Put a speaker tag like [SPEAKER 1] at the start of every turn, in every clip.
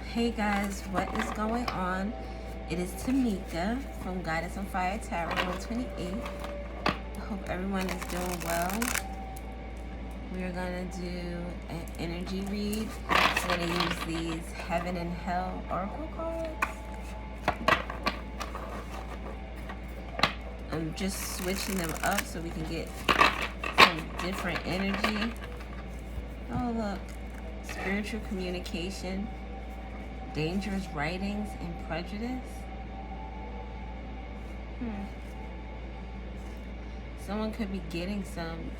[SPEAKER 1] Hey guys, what is going on? It is Tamika from Guidance on Fire Tarot 128. I hope everyone is doing well. We are going to do an energy read. I'm going to use these Heaven and Hell Oracle cards. I'm just switching them up so we can get some different energy. Oh look, spiritual communication, dangerous writings, and prejudice. Someone could be getting some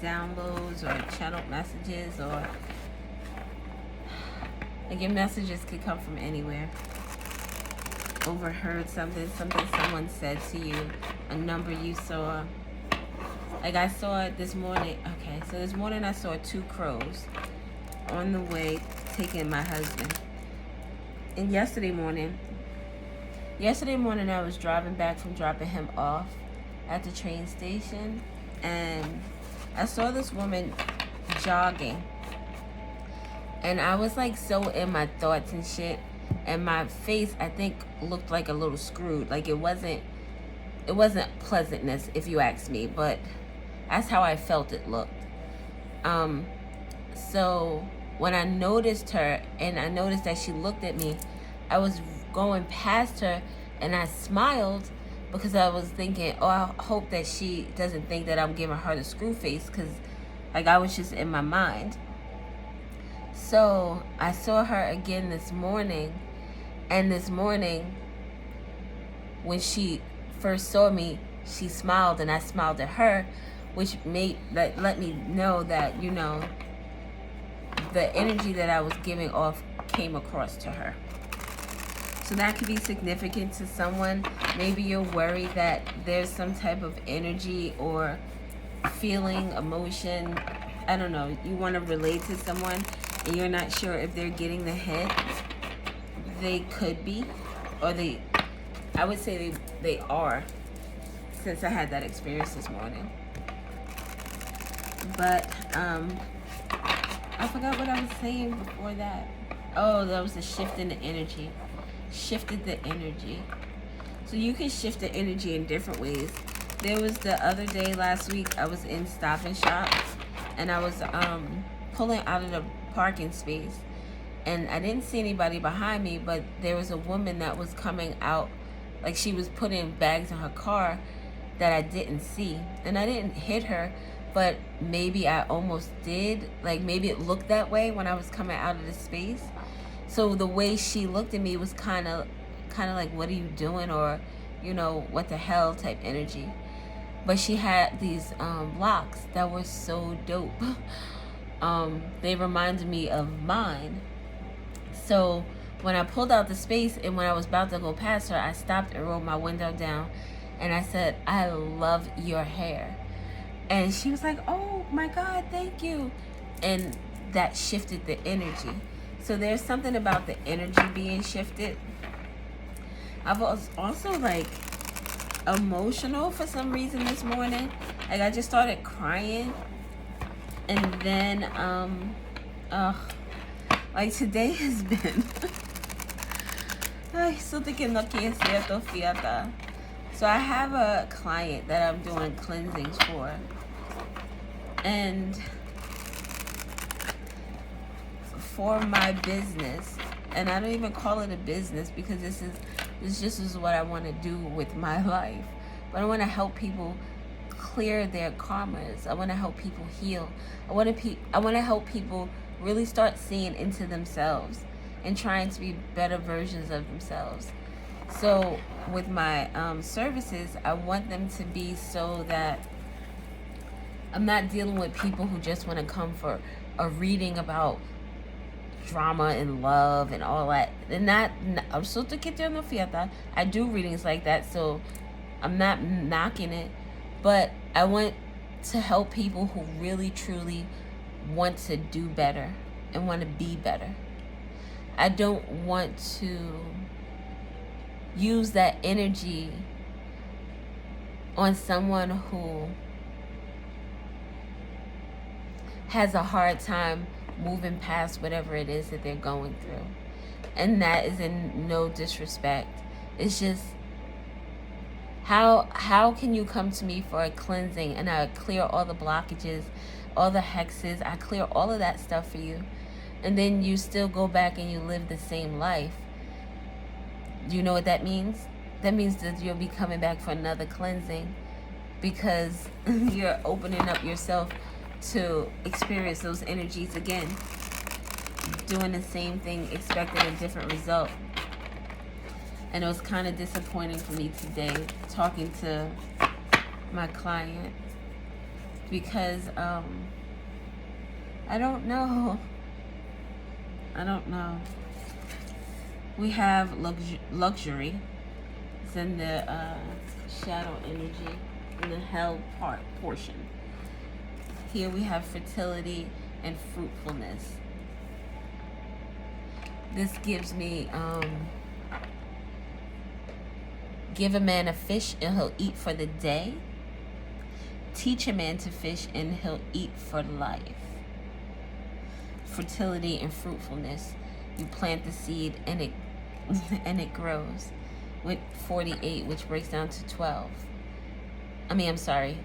[SPEAKER 1] downloads or channeled messages, or like your messages could come from anywhere. Overheard something someone said to you, a number you saw. Like I saw it this morning. Okay, so this morning I saw 2 crows on the way taking my husband. And yesterday morning I was driving back from dropping him off at the train station, and I saw this woman jogging, and I was like so in my thoughts and shit, and my face I think looked like a little screwed. Like it wasn't pleasantness, if you ask me, but that's how I felt it looked. So when I noticed her and I noticed that she looked at me, I was going past her and I smiled because I was thinking, oh, I hope that she doesn't think that I'm giving her the screw face, because like I was just in my mind. So I saw her again this morning, and this morning when she first saw me, she smiled and I smiled at her, which let me know that, you know, the energy that I was giving off came across to her. So that could be significant to someone. Maybe you're worried that there's some type of energy or feeling, emotion, I don't know, you want to relate to someone and you're not sure if they're getting the hint. They could be, or I would say they are, since I had that experience this morning. But I forgot what I was saying before that. Oh, that was a shift in the energy. Shifted the energy. So you can shift the energy in different ways. There was the other day last week, I was in Stop and Shop, and I was pulling out of the parking space, and I didn't see anybody behind me, but there was a woman that was coming out, like she was putting bags in her car that I didn't see, and I didn't hit her, but maybe I almost did. Like maybe it looked that way when I was coming out of the space. So the way she looked at me was kind of like, what are you doing, or you know, what the hell type energy. But she had these locks that were so dope. They reminded me of mine. So when I pulled out the space and when I was about to go past her, I stopped and rolled my window down and I said, I love your hair. And she was like, oh my God, thank you. And that shifted the energy. So there's something about the energy being shifted. I was also like emotional for some reason this morning. Like I just started crying. And then, like today has been, ay, so thinking lucky es cierto, fiata. So I have a client that I'm doing cleansings for. And for my business, and I don't even call it a business because this just is what I want to do with my life. But I want to help people clear their karmas. I want to help people heal. I want to help people really start seeing into themselves and trying to be better versions of themselves. So with my services, I want them to be so that I'm not dealing with people who just want to come for a reading about drama and love and all that. And I'm so to get there no fiata. I do readings like that, so I'm not knocking it, but I want to help people who really truly want to do better and want to be better. I don't want to use that energy on someone who has a hard time moving past whatever it is that they're going through. And that is in no disrespect. It's just, how can you come to me for a cleansing and I clear all the blockages, all the hexes, I clear all of that stuff for you, and then you still go back and you live the same life? Do you know what that means? That means that you'll be coming back for another cleansing, because you're opening up yourself to experience those energies again, doing the same thing, expecting a different result. And it was kind of disappointing for me today talking to my client, because I don't know. We have luxury. It's in the shadow energy, in the hell portion. Here we have fertility and fruitfulness. This gives me, give a man a fish and he'll eat for the day. Teach a man to fish and he'll eat for life. Fertility and fruitfulness. You plant the seed and it grows. With 48, which breaks down to 12. I'm sorry.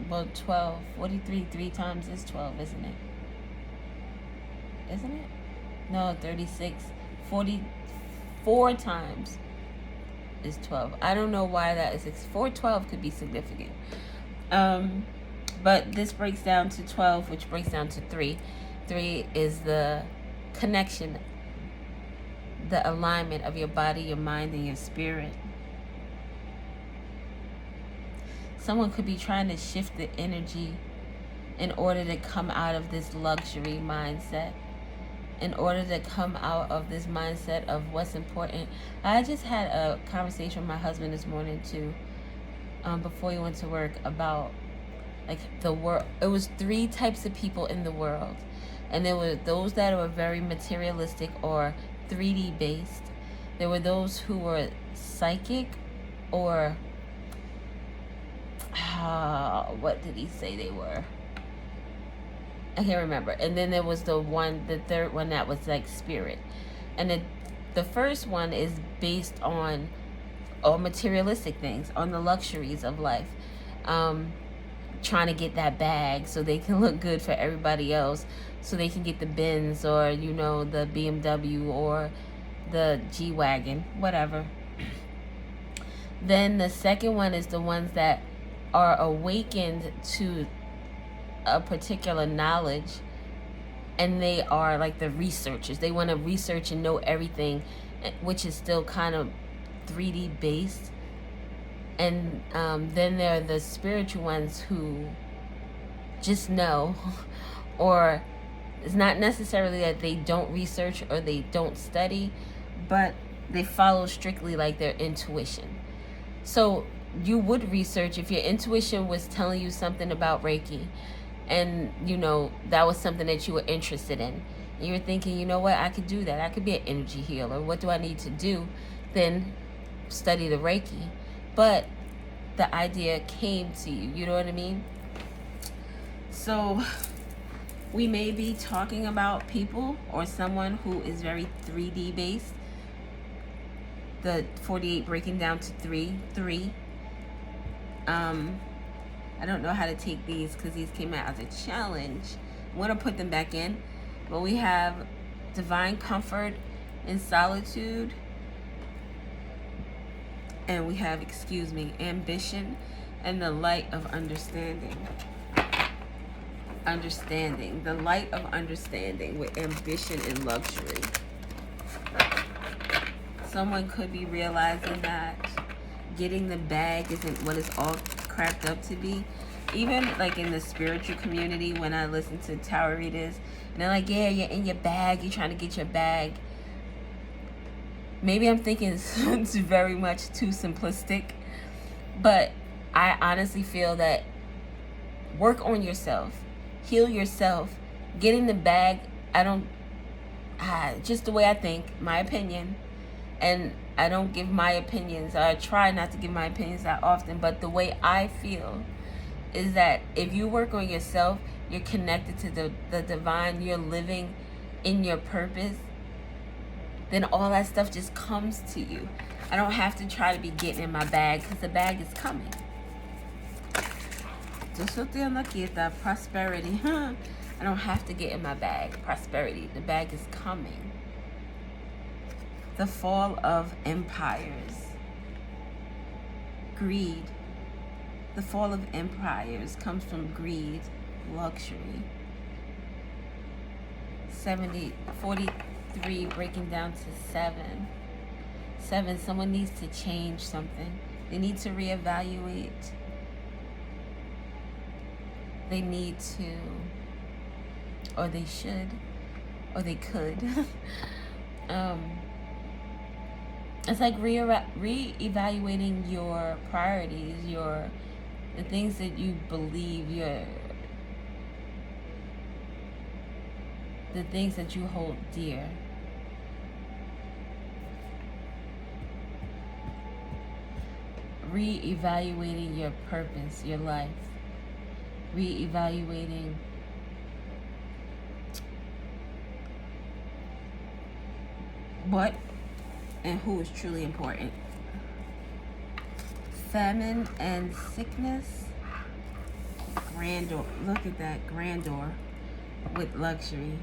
[SPEAKER 1] Well, 12, 43, 3 times is 12, isn't it? Isn't it? No, 36. 44 times is 12. I don't know why that is. 412 could be significant. But this breaks down to 12, which breaks down to 3. 3 is the connection, the alignment of your body, your mind, and your spirit. Someone could be trying to shift the energy in order to come out of this luxury mindset, in order to come out of this mindset of what's important. I just had a conversation with my husband this morning too, before he went to work, about like the world. It was 3 types of people in the world, and there were those that were very materialistic or 3D based. There were those who were psychic, or what did he say they were? I can't remember. And then there was the third one that was like spirit. And the first one is based on all materialistic things, on the luxuries of life, trying to get that bag so they can look good for everybody else, so they can get the Benz, or the BMW, or the G-Wagon, whatever. Then the second one is the ones that are awakened to a particular knowledge, and they are like the researchers. They want to research and know everything, which is still kind of 3D based. And then there are the spiritual ones who just know, or it's not necessarily that they don't research or they don't study, but they follow strictly like their intuition. So you would research if your intuition was telling you something about Reiki, and that was something that you were interested in, and you're thinking, you know what, I could do that. I could be an energy healer. What do I need to do? Then study the Reiki. But the idea came to you. You know what I mean? So we may be talking about people or someone who is very 3D based. The 48 breaking down to 3. I don't know how to take these because these came out as a challenge. I want to put them back in. But we have divine comfort in solitude. And we have, ambition and the light of understanding. The light of understanding with ambition and luxury. Someone could be realizing that getting the bag isn't what it's all cracked up to be. Even like in the spiritual community, when I listen to tarot readers, and they're like, yeah, you're in your bag, you're trying to get your bag. Maybe I'm thinking it's very much too simplistic, but I honestly feel that work on yourself, heal yourself, get in the bag. Just the way I think, my opinion, and I don't give my opinions. I try not to give my opinions that often, but the way I feel is that if you work on yourself, you're connected to the divine, you're living in your purpose, then all that stuff just comes to you. I don't have to try to be getting in my bag because the bag is coming. Prosperity. I don't have to get in my bag. Prosperity. The bag is coming. The fall of empires. Greed. The fall of empires comes from greed, luxury. 43 breaking down to 7. 7, someone needs to change something. They need to reevaluate. They need to, or they should, or they could. It's like reevaluating your priorities, the things that you believe, the things that you hold dear. Reevaluating your purpose, your life. Reevaluating what and who is truly important. Famine and sickness. Grandeur. Look at that. Grandeur with luxury.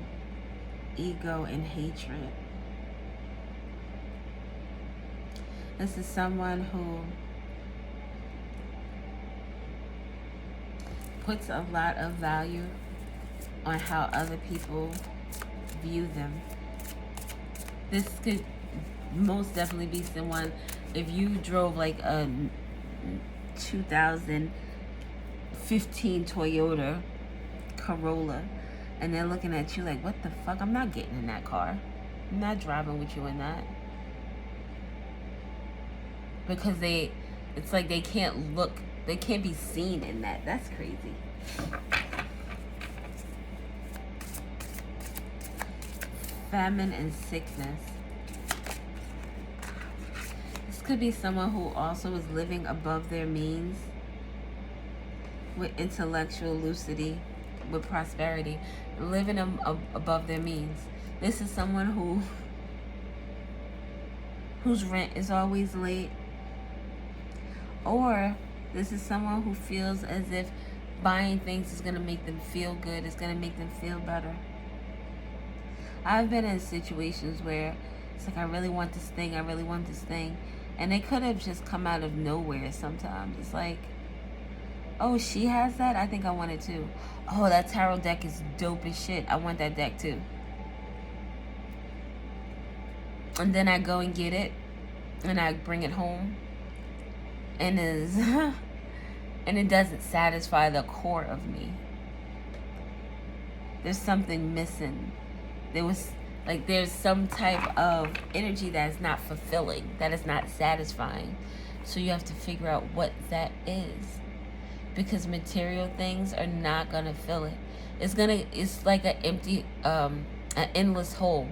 [SPEAKER 1] Ego and hatred. This is someone who puts a lot of value on how other people view them. This could most definitely be someone, if you drove like a 2015 Toyota Corolla and they're looking at you like, what the fuck? I'm not getting in that car. I'm not driving with you in that. Because it's like they can't be seen in that. That's crazy. Famine and sickness. This could be someone who also is living above their means with intellectual lucidity, with prosperity, living above their means. This is someone whose rent is always late. Or this is someone who feels as if buying things is going to make them feel good, it's going to make them feel better. I've been in situations where it's like, I really want this thing, and they could have just come out of nowhere sometimes. It's like, oh, she has that? I think I want it too. Oh, that tarot deck is dope as shit. I want that deck too. And then I go and get it, and I bring it home. And it doesn't satisfy the core of me. There's something missing. There's some type of energy that is not fulfilling, that is not satisfying. So you have to figure out what that is. Because material things are not gonna fill it. It's like an empty, an endless hole.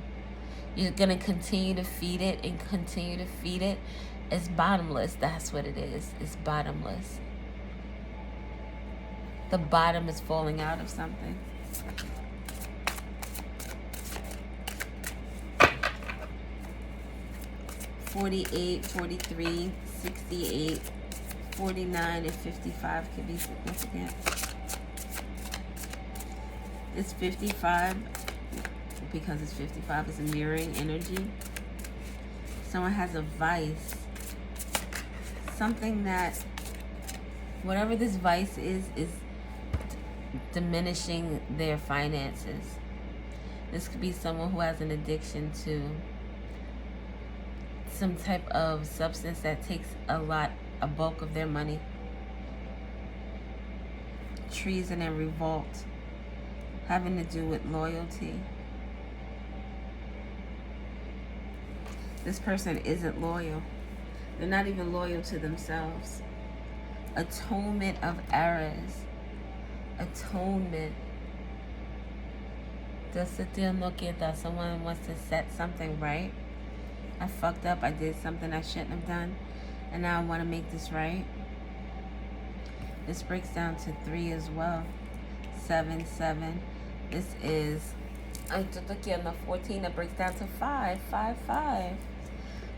[SPEAKER 1] You're gonna continue to feed it and continue to feed it. It's bottomless. That's what it is. It's bottomless. The bottom is falling out of something. $48, $43, $68, $49, and $55 could be significant. It's 55 because it's 55 is a mirroring energy. Someone has a vice. Something that, whatever this vice is diminishing their finances. This could be someone who has an addiction to some type of substance that takes a bulk of their money. Treason and revolt, having to do with loyalty. This person isn't loyal. They're not even loyal to themselves. Atonement of errors. Atonement. Someone wants to set something right. I fucked up. I did something I shouldn't have done. And now I want to make this right. This breaks down to 3 as well. 7, 7. This is, I just look here on the 14, that breaks down to 5, 5, 5.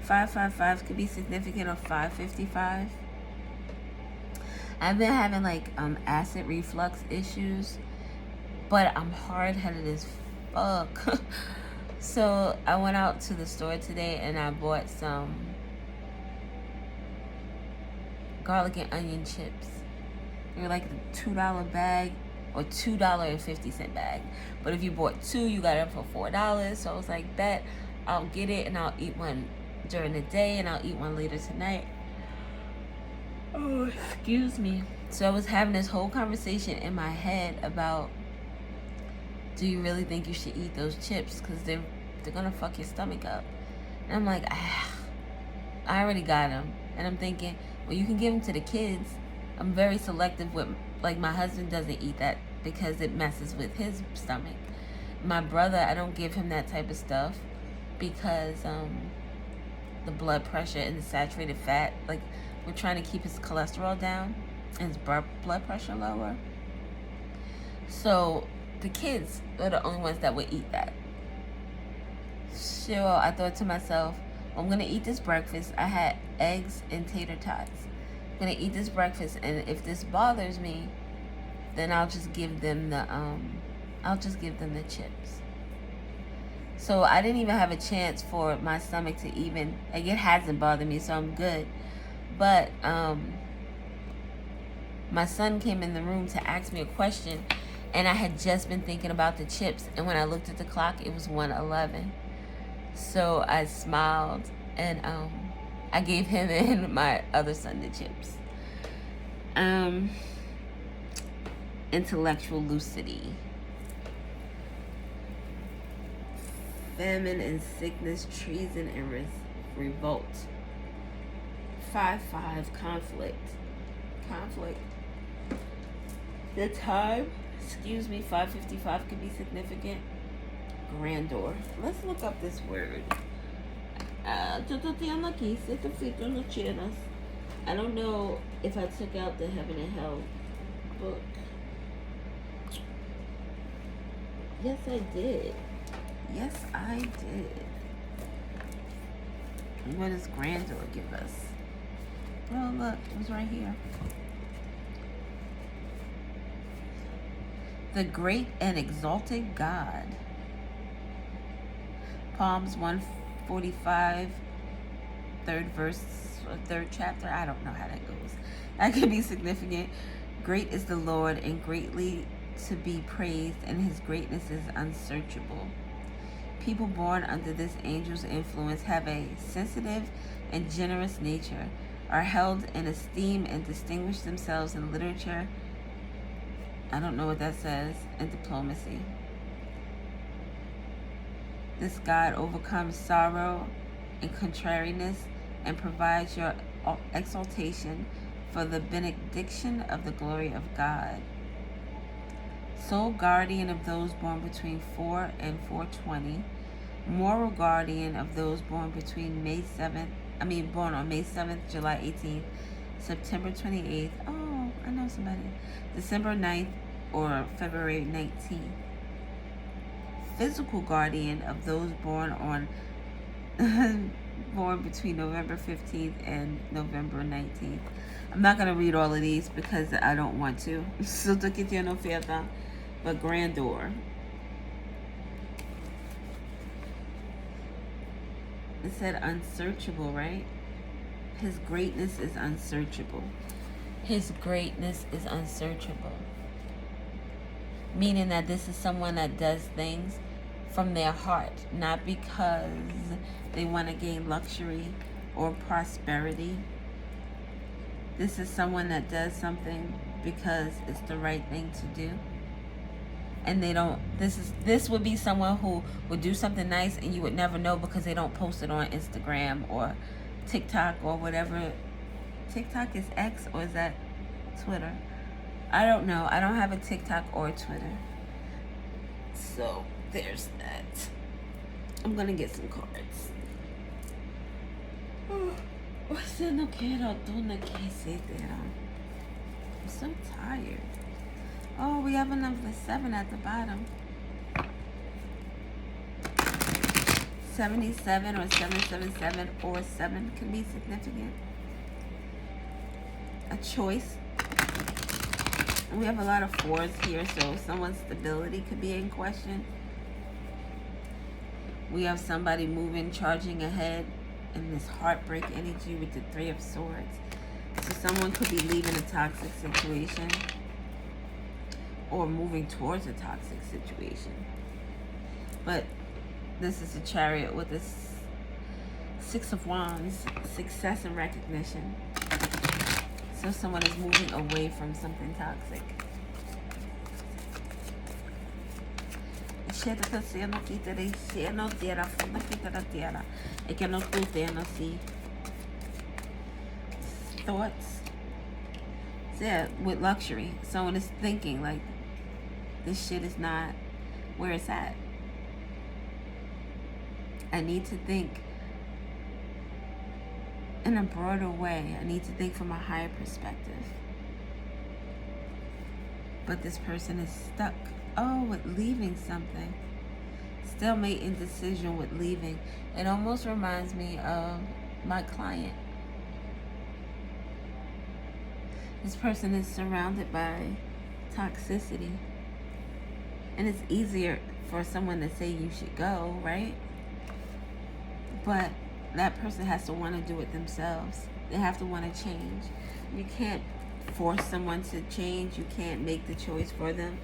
[SPEAKER 1] 555 could be significant, or 555. I've been having like acid reflux issues, but I'm hard-headed as fuck. So I went out to the store today and I bought some garlic and onion chips. They were like a $2 bag or $2.50 bag. But if you bought 2, you got it for $4. So I was like, bet I'll get it and I'll eat one during the day and I'll eat one later tonight. Oh, excuse me. So I was having this whole conversation in my head about, do you really think you should eat those chips? Because they're gonna fuck your stomach up. And I'm like, I already got them. And I'm thinking, well, you can give them to the kids. I'm very selective with, like, my husband doesn't eat that because it messes with his stomach. My brother, I don't give him that type of stuff because the blood pressure and the saturated fat, like, we're trying to keep his cholesterol down and his blood pressure lower. So the kids are the only ones that would eat that. So I thought to myself, I'm going to eat this breakfast. I had eggs and tater tots. I'm going to eat this breakfast, and if this bothers me, then I'll just give them the chips. So I didn't even have a chance for my stomach to even, like, it hasn't bothered me, so I'm good. But my son came in the room to ask me a question, and I had just been thinking about the chips, and when I looked at the clock, it was 1:11. So I smiled, and I gave him and my other son the chips. Intellectual lucidity. Famine and sickness, treason and revolt. 5-5, conflict. The time, 5:55 could be significant. Grandeur. Let's look up this word. I don't know if I took out the Heaven and Hell book. Yes, I did. And what does grandeur give us? Oh, look, it was right here. The great and exalted God. Psalms 145, 3rd verse, or 3rd chapter. I don't know how that goes. That could be significant. Great is the Lord and greatly to be praised, and his greatness is unsearchable. People born under this angel's influence have a sensitive and generous nature, are held in esteem and distinguish themselves in literature. I don't know what that says. And diplomacy. This God overcomes sorrow and contrariness and provides your exaltation for the benediction of the glory of God. Sole guardian of those born between 4 and 420. Moral guardian of those born between born on May 7th, July 18th, September 28th. Oh, I know somebody. December 9th or February 19th. Physical guardian of those born between November 15th and November 19th. I'm not going to read all of these because I don't want to. But grandeur. It said unsearchable, right? His greatness is unsearchable. His greatness is unsearchable. Meaning that this is someone that does things from their heart, not because they want to gain luxury or prosperity. This is someone that does something because it's the right thing to do. And they don't, this would be someone who would do something nice and you would never know because they don't post it on Instagram or TikTok or whatever. TikTok is X, or is that Twitter? I don't know. I don't have a TikTok or a Twitter. So there's that. I'm gonna get some cards. I'm so tired. Oh, we have another 7 at the bottom. 77 or 777 or 7 can be significant. A choice. We have a lot of 4s here, so someone's stability could be in question. We have somebody moving, charging ahead in this heartbreak energy with the 3 of Swords. So someone could be leaving a toxic situation or moving towards a toxic situation. But this is a Chariot with this 6 of Wands, success and recognition. So someone is moving away from something toxic. Thoughts. Yeah, with luxury. Someone is thinking like, this shit is not where it's at. I need to think in a broader way. I need to think from a higher perspective. But this person is stuck. Oh, with leaving something. Stalemate indecision with leaving. It almost reminds me of my client. This person is surrounded by toxicity. And it's easier for someone to say you should go, right? But that person has to want to do it themselves. They have to want to change. You can't force someone to change. You can't make the choice for them.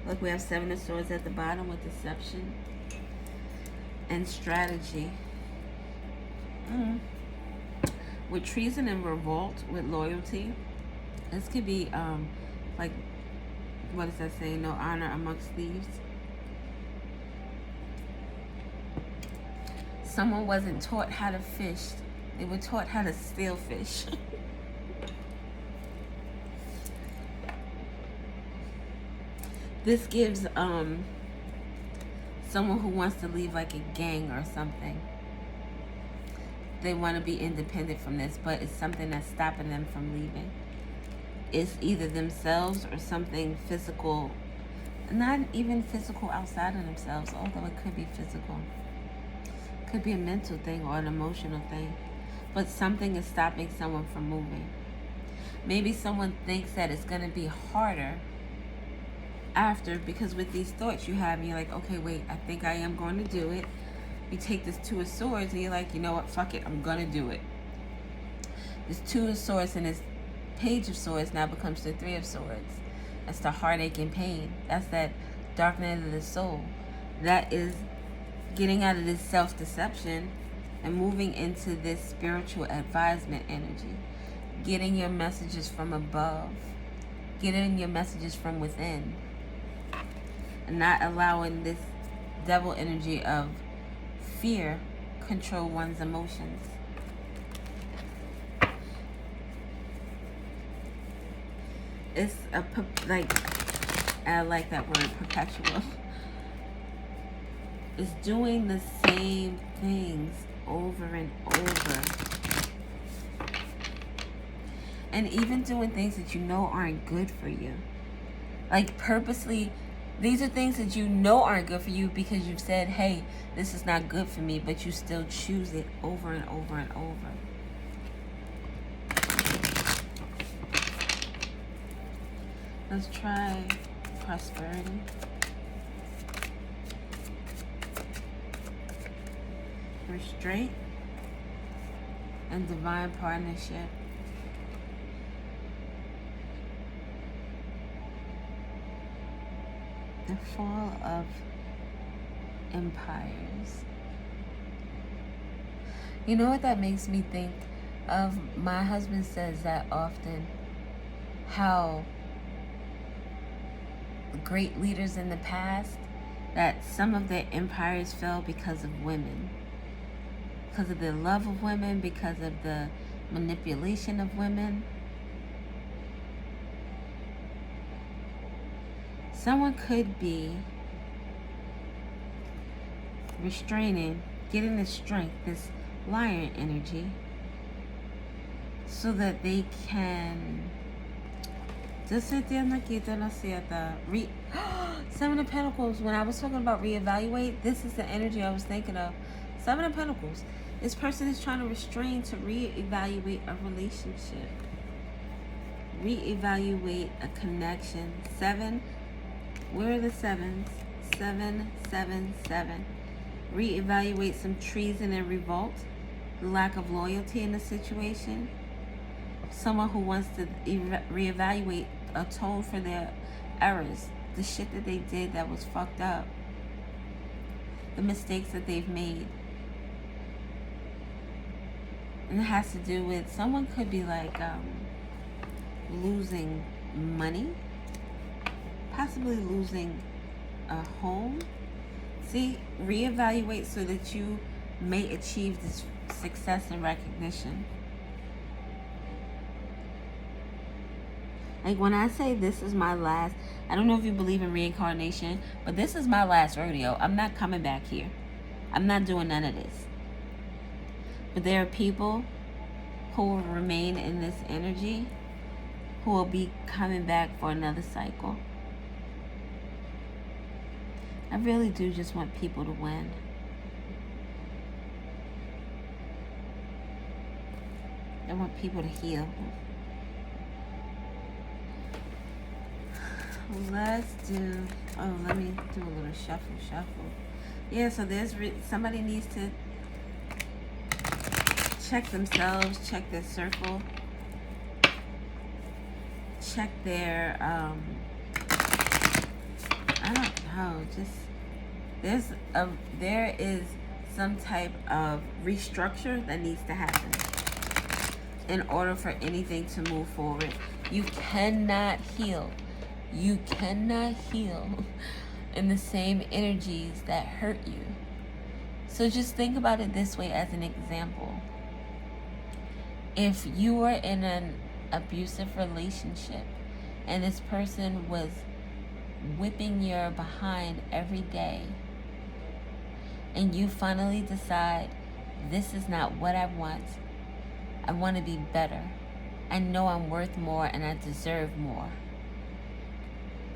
[SPEAKER 1] Look, we have 7 of Swords at the bottom with deception and strategy. With treason and revolt, with loyalty. This could be like, what does that say? No honor amongst thieves. Someone wasn't taught how to fish. They were taught how to steal fish. This gives someone who wants to leave like a gang or something. They want to be independent from this, but it's something that's stopping them from leaving. It's either themselves or something physical. Not even physical outside of themselves, although it could be physical. Could be a mental thing or an emotional thing. But something is stopping someone from moving. Maybe someone thinks that it's going to be harder after, because with these thoughts you have, and you're like, okay, wait, I think I am going to do it. You take this 2 of Swords and you're like, you know what, fuck it, I'm going to do it. This 2 of Swords and this Page of Swords now becomes the 3 of Swords. That's the heartache and pain. That's that dark night of the soul. That is getting out of this self-deception and moving into this spiritual advisement energy. Getting your messages from above. Getting your messages from within. And not allowing this devil energy of fear control one's emotions. It's a, like, I like that word, perpetual. It's doing the same things over and over. And even doing things that you know aren't good for you. Like purposely, these are things that you know aren't good for you because you've said, hey, this is not good for me, but you still choose it over and over and over. Let's try prosperity. Restraint and divine partnership. The fall of empires. You know what that makes me think of? My husband says that often, how great leaders in the past, that some of their empires fell because of women. Because of the love of women, because of the manipulation of women. Someone could be restraining, getting the strength, this lion energy, so that they can Just sit there and see at the Seven of Pentacles. When I was talking about reevaluate, this is the energy I was thinking of. Seven of Pentacles. This person is trying to restrain to reevaluate a relationship. Reevaluate a connection. Seven. Where are the sevens? 777. Reevaluate some treason and revolt. The lack of loyalty in the situation. Someone who wants to reevaluate, atone for their errors, the shit that they did that was fucked up, the mistakes that they've made. And it has to do with, someone could be like losing money, possibly losing a home. See, reevaluate so that you may achieve this success and recognition. Like when I say this is my last, I don't know if you believe in reincarnation, but this is my last rodeo. I'm not coming back here. I'm not doing none of this. But there are people who will remain in this energy, who will be coming back for another cycle. I really do just want people to win. I want people to heal. Let's do, let me do a little shuffle. Yeah, so there's, somebody needs to check themselves, check their circle, check their, I don't know, just, there is some type of restructure that needs to happen in order for anything to move forward. You cannot heal. You cannot heal in the same energies that hurt you. So just think about it this way as an example. If you were in an abusive relationship and this person was whipping your behind every day, and you finally decide, this is not what I want. I want to be better. I know I'm worth more and I deserve more.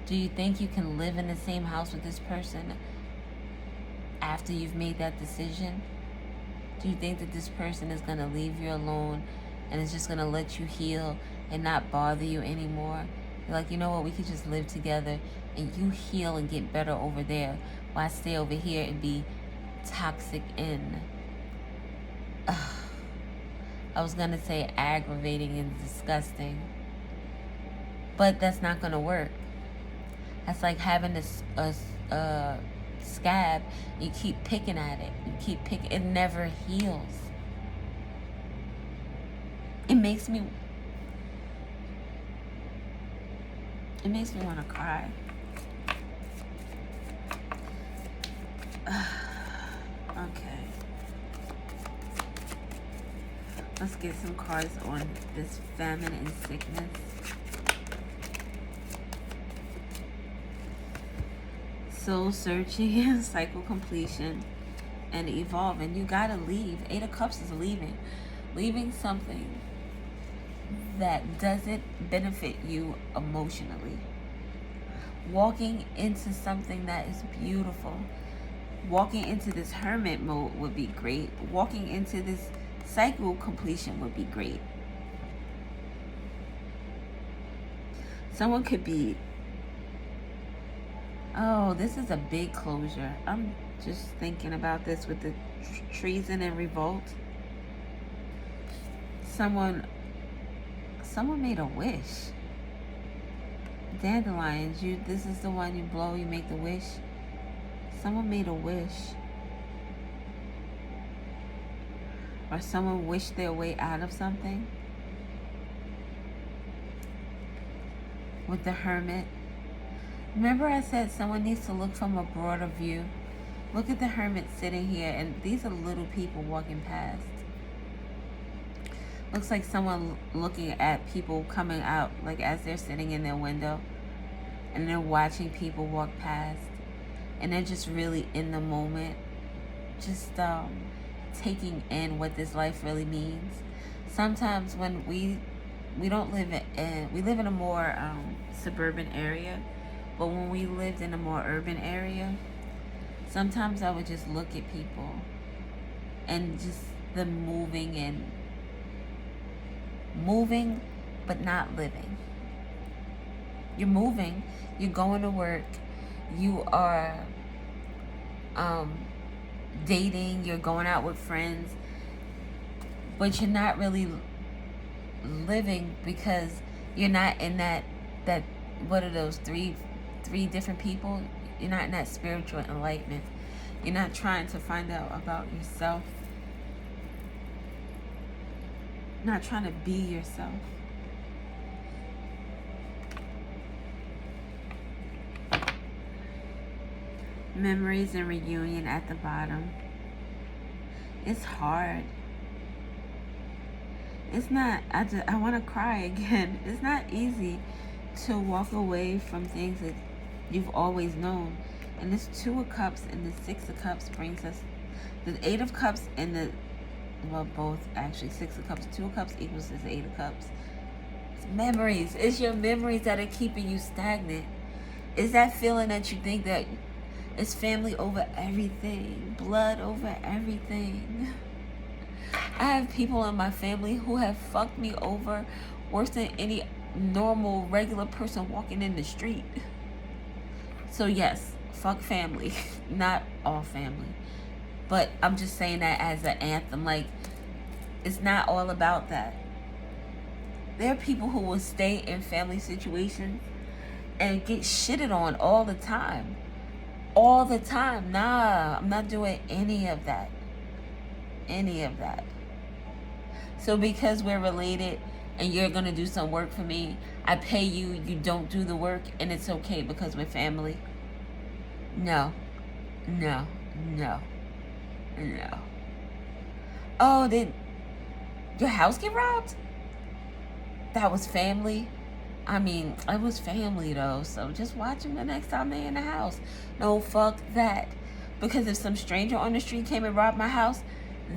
[SPEAKER 1] Do you think you can live in the same house with this person after you've made that decision? Do you think that this person is going to leave you alone and is just going to let you heal and not bother you anymore? You're like, you know what, we could just live together and you heal and get better over there while I stay over here and be toxic and, I was going to say aggravating and disgusting, but that's not going to work. That's like having a scab. You keep picking at it. You keep picking. It never heals. It makes me want to cry. Okay. Let's get some cards on this famine and sickness. Soul searching, cycle completion, and evolving. You gotta leave. Eight of Cups is leaving. Leaving something that doesn't benefit you emotionally. Walking into something that is beautiful. Walking into this hermit mode would be great. Walking into this cycle completion would be great. Someone could be, oh, this is a big closure. I'm just thinking about this with the treason and revolt. Someone made a wish. Dandelions, this is the one you blow, you make the wish. Someone made a wish. Or someone wished their way out of something. With the Hermit. Remember I said someone needs to look from a broader view. Look at the Hermit sitting here, and these are little people walking past. Looks like someone looking at people coming out, like as they're sitting in their window, and they're watching people walk past, and they're just really in the moment, just taking in what this life really means. Sometimes when we we don't live we live in a more suburban area, but when we lived in a more urban area, sometimes I would just look at people and just them moving but not living. You're moving, you're going to work, you are dating, you're going out with friends, but you're not really living because you're not in that what are those three different people? You're not in that spiritual enlightenment. You're not trying to find out about yourself. Not trying to be yourself. Memories and reunion at the bottom. It's hard. It's not, I want to cry again. It's not easy to walk away from things that you've always known. And this 2 of Cups and the 6 of Cups brings us, the 8 of Cups and the, well, both actually, 6 of Cups, 2 of Cups equals this 8 of Cups. It's memories. It's your memories that are keeping you stagnant. It's that feeling that you think that it's family over everything, blood over everything. I have people in my family who have fucked me over worse than any normal, regular person walking in the street. So yes, fuck family. Not all family. But I'm just saying that as an anthem. Like, it's not all about that. There are people who will stay in family situations and get shitted on all the time. All the time. Nah, I'm not doing any of that. Any of that. So because we're related and you're going to do some work for me, I pay you, you don't do the work, and it's okay because we're family. No. No. No. No. Oh, did your house get robbed? That was family? I mean, it was family though, so just watch them the next time they're in the house. No, fuck that. Because if some stranger on the street came and robbed my house,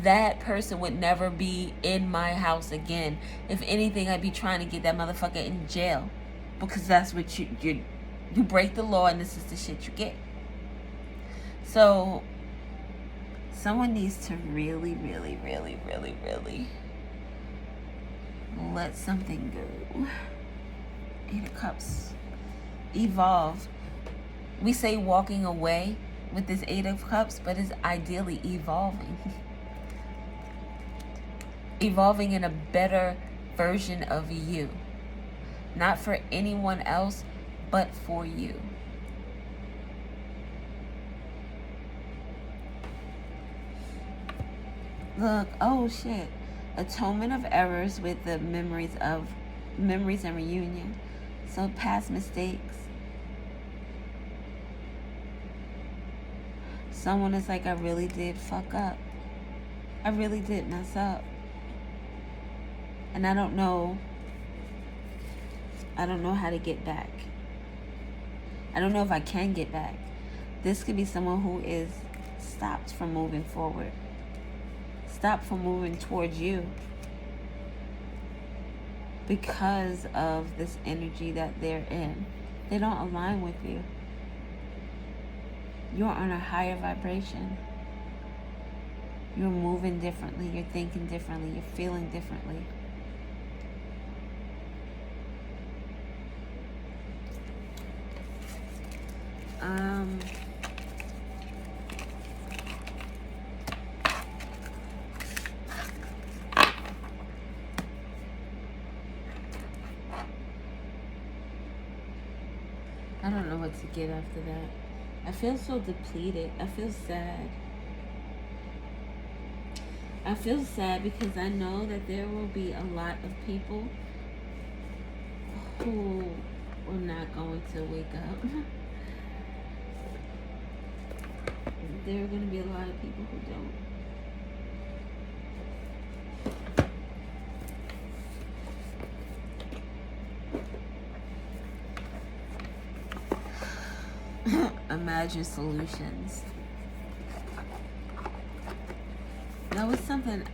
[SPEAKER 1] that person would never be in my house again. If anything, I'd be trying to get that motherfucker in jail. Because that's what you break the law, and this is the shit you get. So, someone needs to really, really, really, really, really let something go. 8 of Cups. Evolve. We say walking away with this 8 of Cups, but it's ideally evolving. Evolving in a better version of you. Not for anyone else, but for you. Look, oh shit. Atonement of errors with the memories and reunion. So past mistakes. Someone is like, I really did fuck up. I really did mess up. And I don't know how to get back. I don't know if I can get back. This could be someone who is stopped from moving forward. Stopped from moving towards you. Because of this energy that they're in. They don't align with you. You're on a higher vibration. You're moving differently. You're thinking differently. You're feeling differently. I don't know what to get after that. I feel so depleted. I feel sad. I feel sad because I know that there will be a lot of people who are not going to wake up. There are going to be a lot of people who don't. Imagine solutions. That was something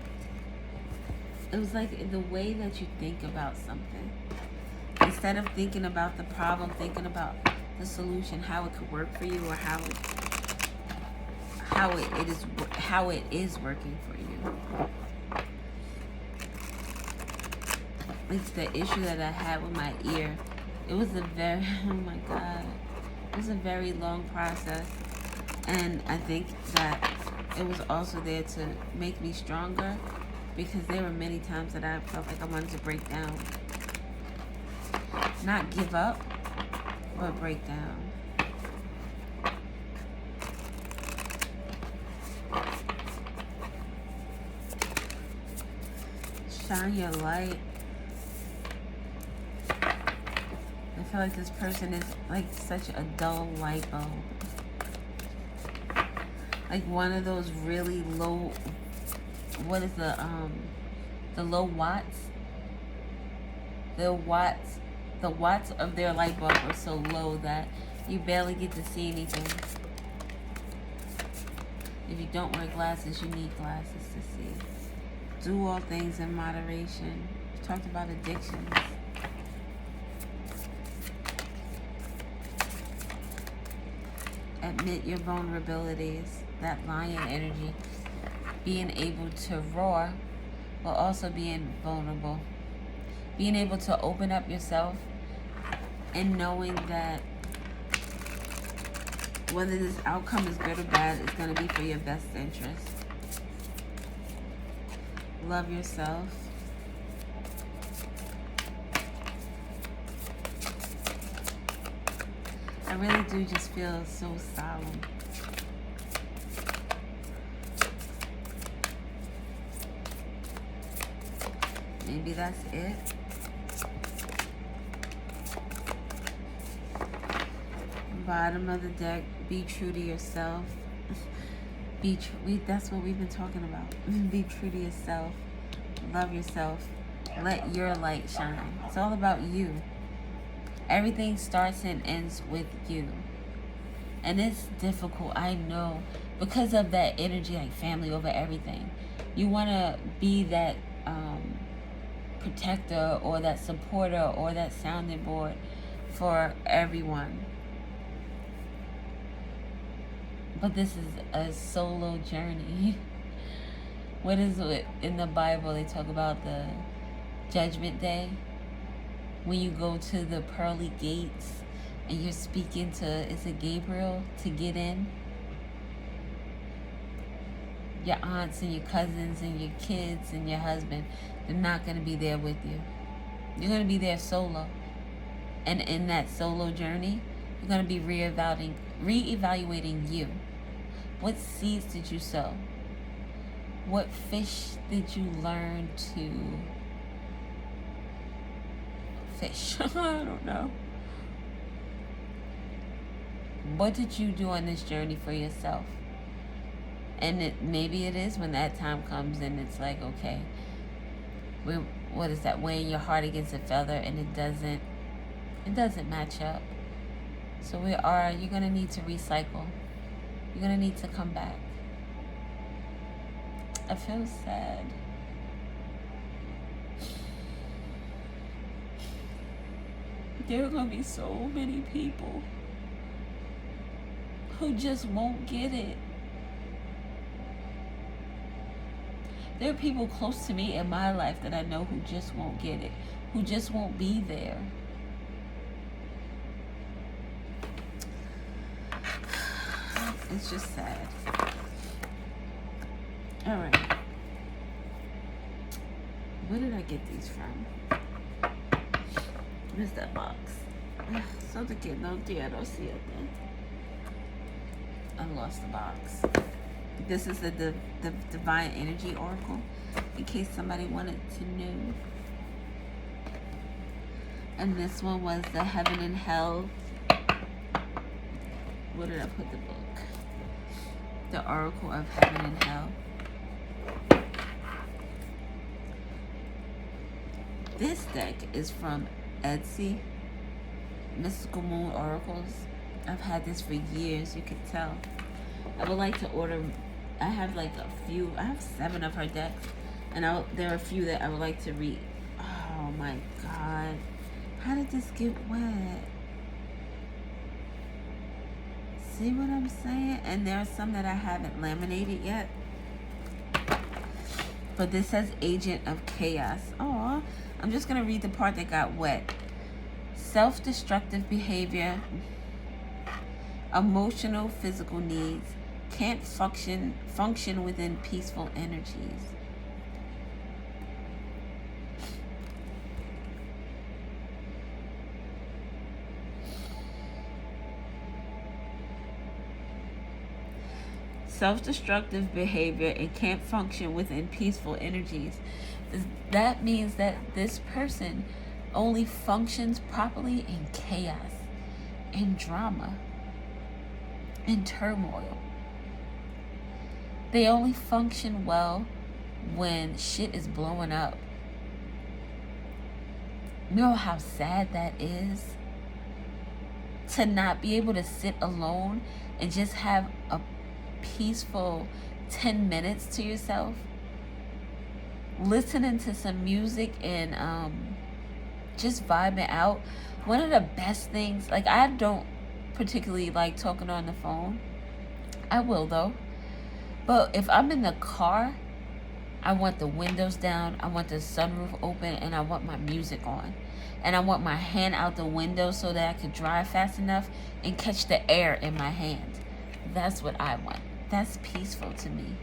[SPEAKER 1] It was like the way that you think about something. Instead of thinking about the problem, thinking about the solution, how it could work for you, or how it is working for you. Like the issue that I had with my ear, it was a very oh my god, it was a very long process, and I think that it was also there to make me stronger, because there were many times that I felt like I wanted to break down. Not give up, but break down. Shine your light. I feel like this person is like such a dull light bulb. Like one of those really low, what is the low watts? The watts of their light bulb are so low that you barely get to see anything. If you don't wear glasses, you need glasses to see. Do all things in moderation. We talked about addictions. Admit your vulnerabilities, that lion energy. Being able to roar while also being vulnerable. Being able to open up yourself and knowing that whether this outcome is good or bad, it's going to be for your best interest. Love yourself. I really do just feel so solemn. Maybe that's it. Bottom of the deck, be true to yourself. That's what we've been talking about. Be true to yourself. Love yourself. Let your light shine. It's all about you. Everything starts and ends with you. And it's difficult, I know, because of that energy, like family over everything. You want to be that protector or that supporter or that sounding board for everyone. But this is a solo journey. What is it in the Bible? They talk about the judgment day. When you go to the pearly gates and you're speaking to, is it Gabriel, to get in? Your aunts and your cousins and your kids and your husband, they're not going to be there with you. You're going to be there solo. And in that solo journey, you're going to be reevaluating you. What seeds did you sow? What fish did you learn to fish? I don't know. What did you do on this journey for yourself? And maybe it is when that time comes and it's like, okay, what is that, weighing your heart against a feather, and it doesn't match up. So you're going to need to recycle. You're going to need to come back. I feel sad. There are going to be so many people who just won't get it. There are people close to me in my life that I know who just won't get it, who just won't be there. It's just sad. All right. Where did I get these from? Where's that box? Something que no quiero siete. I lost the box. This is the Divine Energy Oracle, in case somebody wanted to know. And this one was the Heaven and Hell. Where did I put the book? The Oracle of Heaven and Hell. This deck is from Etsy, Mystical Moon Oracles. I've had this for years, you can tell. I would like to order. I have 7 of her decks. And there are a few that I would like to read. Oh my God. How did this get wet? See what I'm saying? And there are some that I haven't laminated yet. But this says Agent of Chaos. Oh, I'm just going to read the part that got wet. Self-destructive behavior, emotional, physical needs, can't function within peaceful energies. Self-destructive behavior and can't function within peaceful energies. That means that this person only functions properly in chaos, in drama, in turmoil. They only function well when shit is blowing up. You know how sad that is? To not be able to sit alone and just have a peaceful 10 minutes to yourself, listening to some music and just vibing out. One of the best things, like, I don't particularly like talking on the phone. I will though. But if I'm in the car, I want the windows down, I want the sunroof open, and I want my music on. And I want my hand out the window so that I could drive fast enough and catch the air in my hand. That's what I want. That's peaceful to me.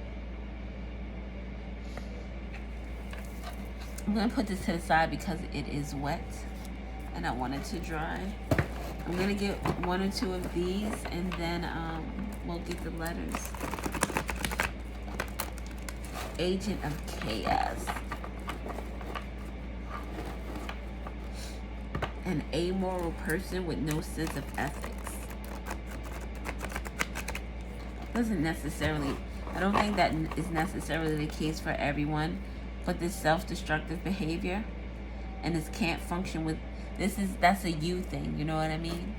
[SPEAKER 1] I'm going to put this to the side because it is wet and I want it to dry. I'm going to get one or two of these and then we'll get the letters. Agent of Chaos. An amoral person with no sense of ethics. Doesn't necessarily, I don't think that is necessarily the case for everyone, but this self-destructive behavior and this can't function with, that's a you thing, you know what I mean?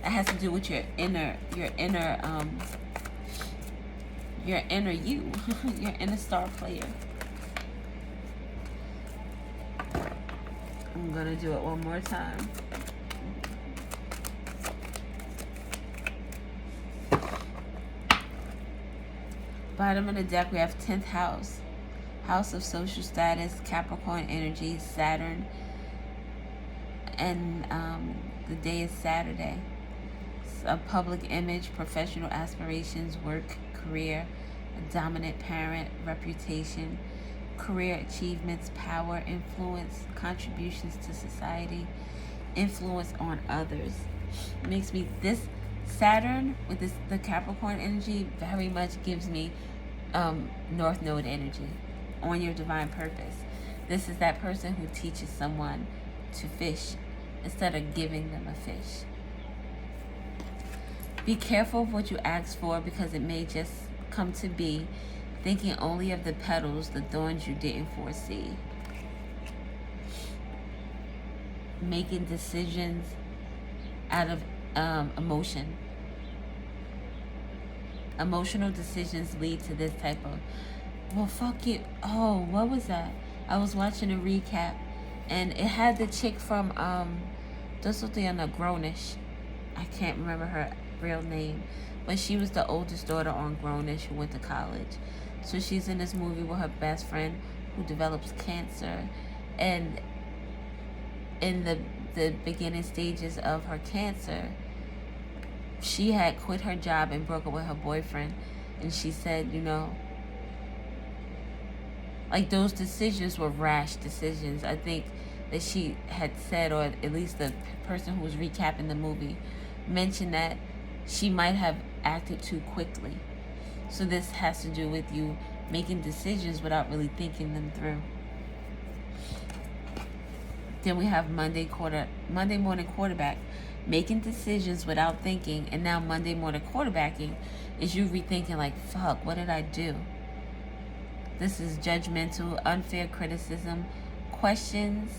[SPEAKER 1] It has to do with your inner you, your inner star player. I'm gonna do it one more time. Bottom of the deck, we have 10th house. House of social status, Capricorn energy, Saturn. And the day is Saturday. A public image, professional aspirations, work, career, a dominant parent, reputation, career achievements, power, influence, contributions to society, influence on others. It makes me, this Saturn with the Capricorn energy very much gives me North Node energy, on your divine purpose. This is that person who teaches someone to fish instead of giving them a fish. Be careful of what you ask for because it may just come to be, thinking only of the petals, the thorns you didn't foresee. Making decisions out of emotion. Emotional decisions lead to this type of, well, fuck it. Oh, what was that? I was watching a recap and it had the chick from this was the Grownish. I can't remember her real name, but she was the oldest daughter on Grownish who went to college. So she's in this movie with her best friend who develops cancer, and in the beginning stages of her cancer, she had quit her job and broke up with her boyfriend. And she said, you know, like, those decisions were rash decisions. I think that she had said, or at least the person who was recapping the movie mentioned, that she might have acted too quickly. So this has to do with you making decisions without really thinking them through. Then we have Monday morning quarterback, making decisions without thinking. And now Monday morning quarterbacking is you rethinking, like, fuck, what did I do? This is judgmental, unfair criticism, questions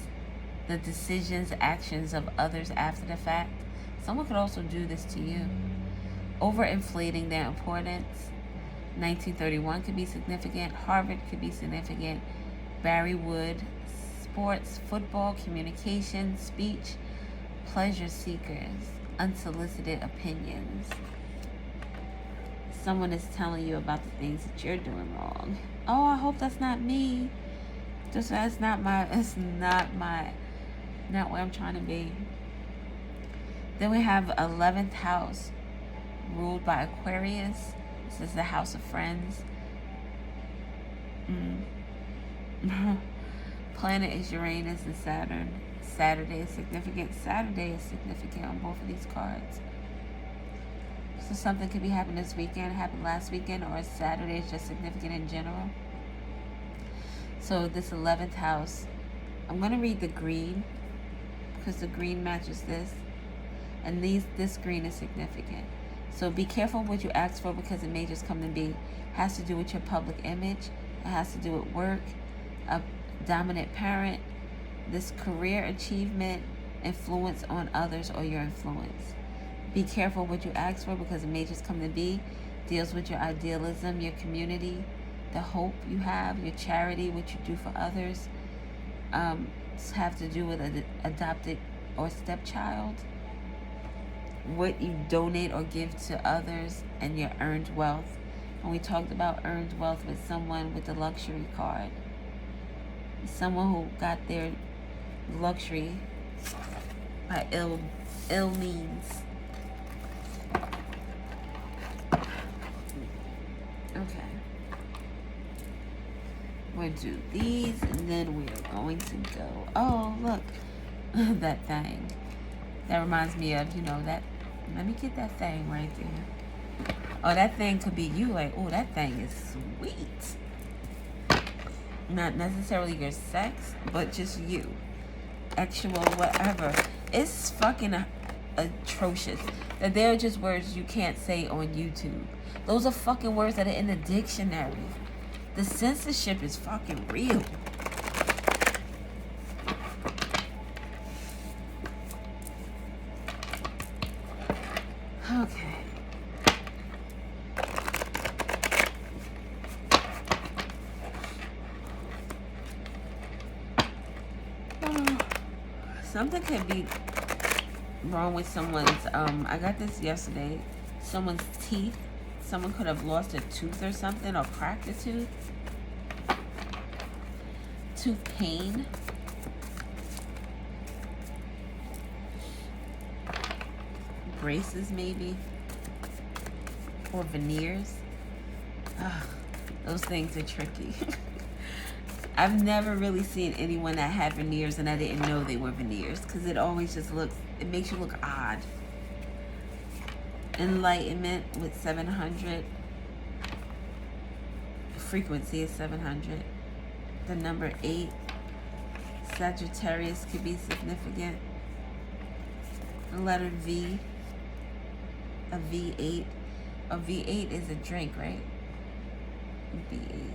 [SPEAKER 1] the decisions, actions of others after the fact. Someone could also do this to you. Overinflating their importance, 1931 could be significant. Harvard could be significant. Barry Wood, sports, football, communication, speech, pleasure seekers, unsolicited opinions. Someone is telling you about the things that you're doing wrong. Oh, I hope that's not me. That's not where I'm trying to be. Then we have 11th house, ruled by Aquarius. This is the house of friends. Planet is Uranus and Saturn. Saturday is significant. Saturday is significant on both of these cards. So something could be happening this weekend, happened last weekend, or Saturday is just significant in general. So this 11th house, I'm going to read the green because the green matches this. And this green is significant. So be careful what you ask for because it may just come to be. It has to do with your public image. It has to do with work, a dominant parent, this career achievement, influence on others, or your influence. Be careful what you ask for because it may just come to be. Deals with your idealism, your community, the hope you have, your charity, what you do for others. Have to do with an adopted or stepchild. What you donate or give to others, and your earned wealth. And we talked about earned wealth with someone with the luxury card. Someone who got their luxury by ill means. Okay. We'll do these and then we are going to go. Oh, look. That thing. That reminds me of, that. Let me get that thing right there. Oh, that thing could be you. Like, oh, that thing is sweet. Not necessarily your sex, but just you. Actual whatever. It's fucking atrocious that they're just words you can't say on YouTube. Those are fucking words that are in the dictionary. The censorship is fucking real. Okay. Something could be wrong with someone's, I got this yesterday, someone's teeth. Someone could have lost a tooth or something, or cracked a tooth. Tooth pain. Braces maybe, or veneers. Those things are tricky. I've never really seen anyone that had veneers and I didn't know they were veneers because it always just it makes you look odd. Enlightenment with 700. Frequency is 700. The number 8. Sagittarius could be significant. The letter V. A V8. A V8 is a drink, right? V8.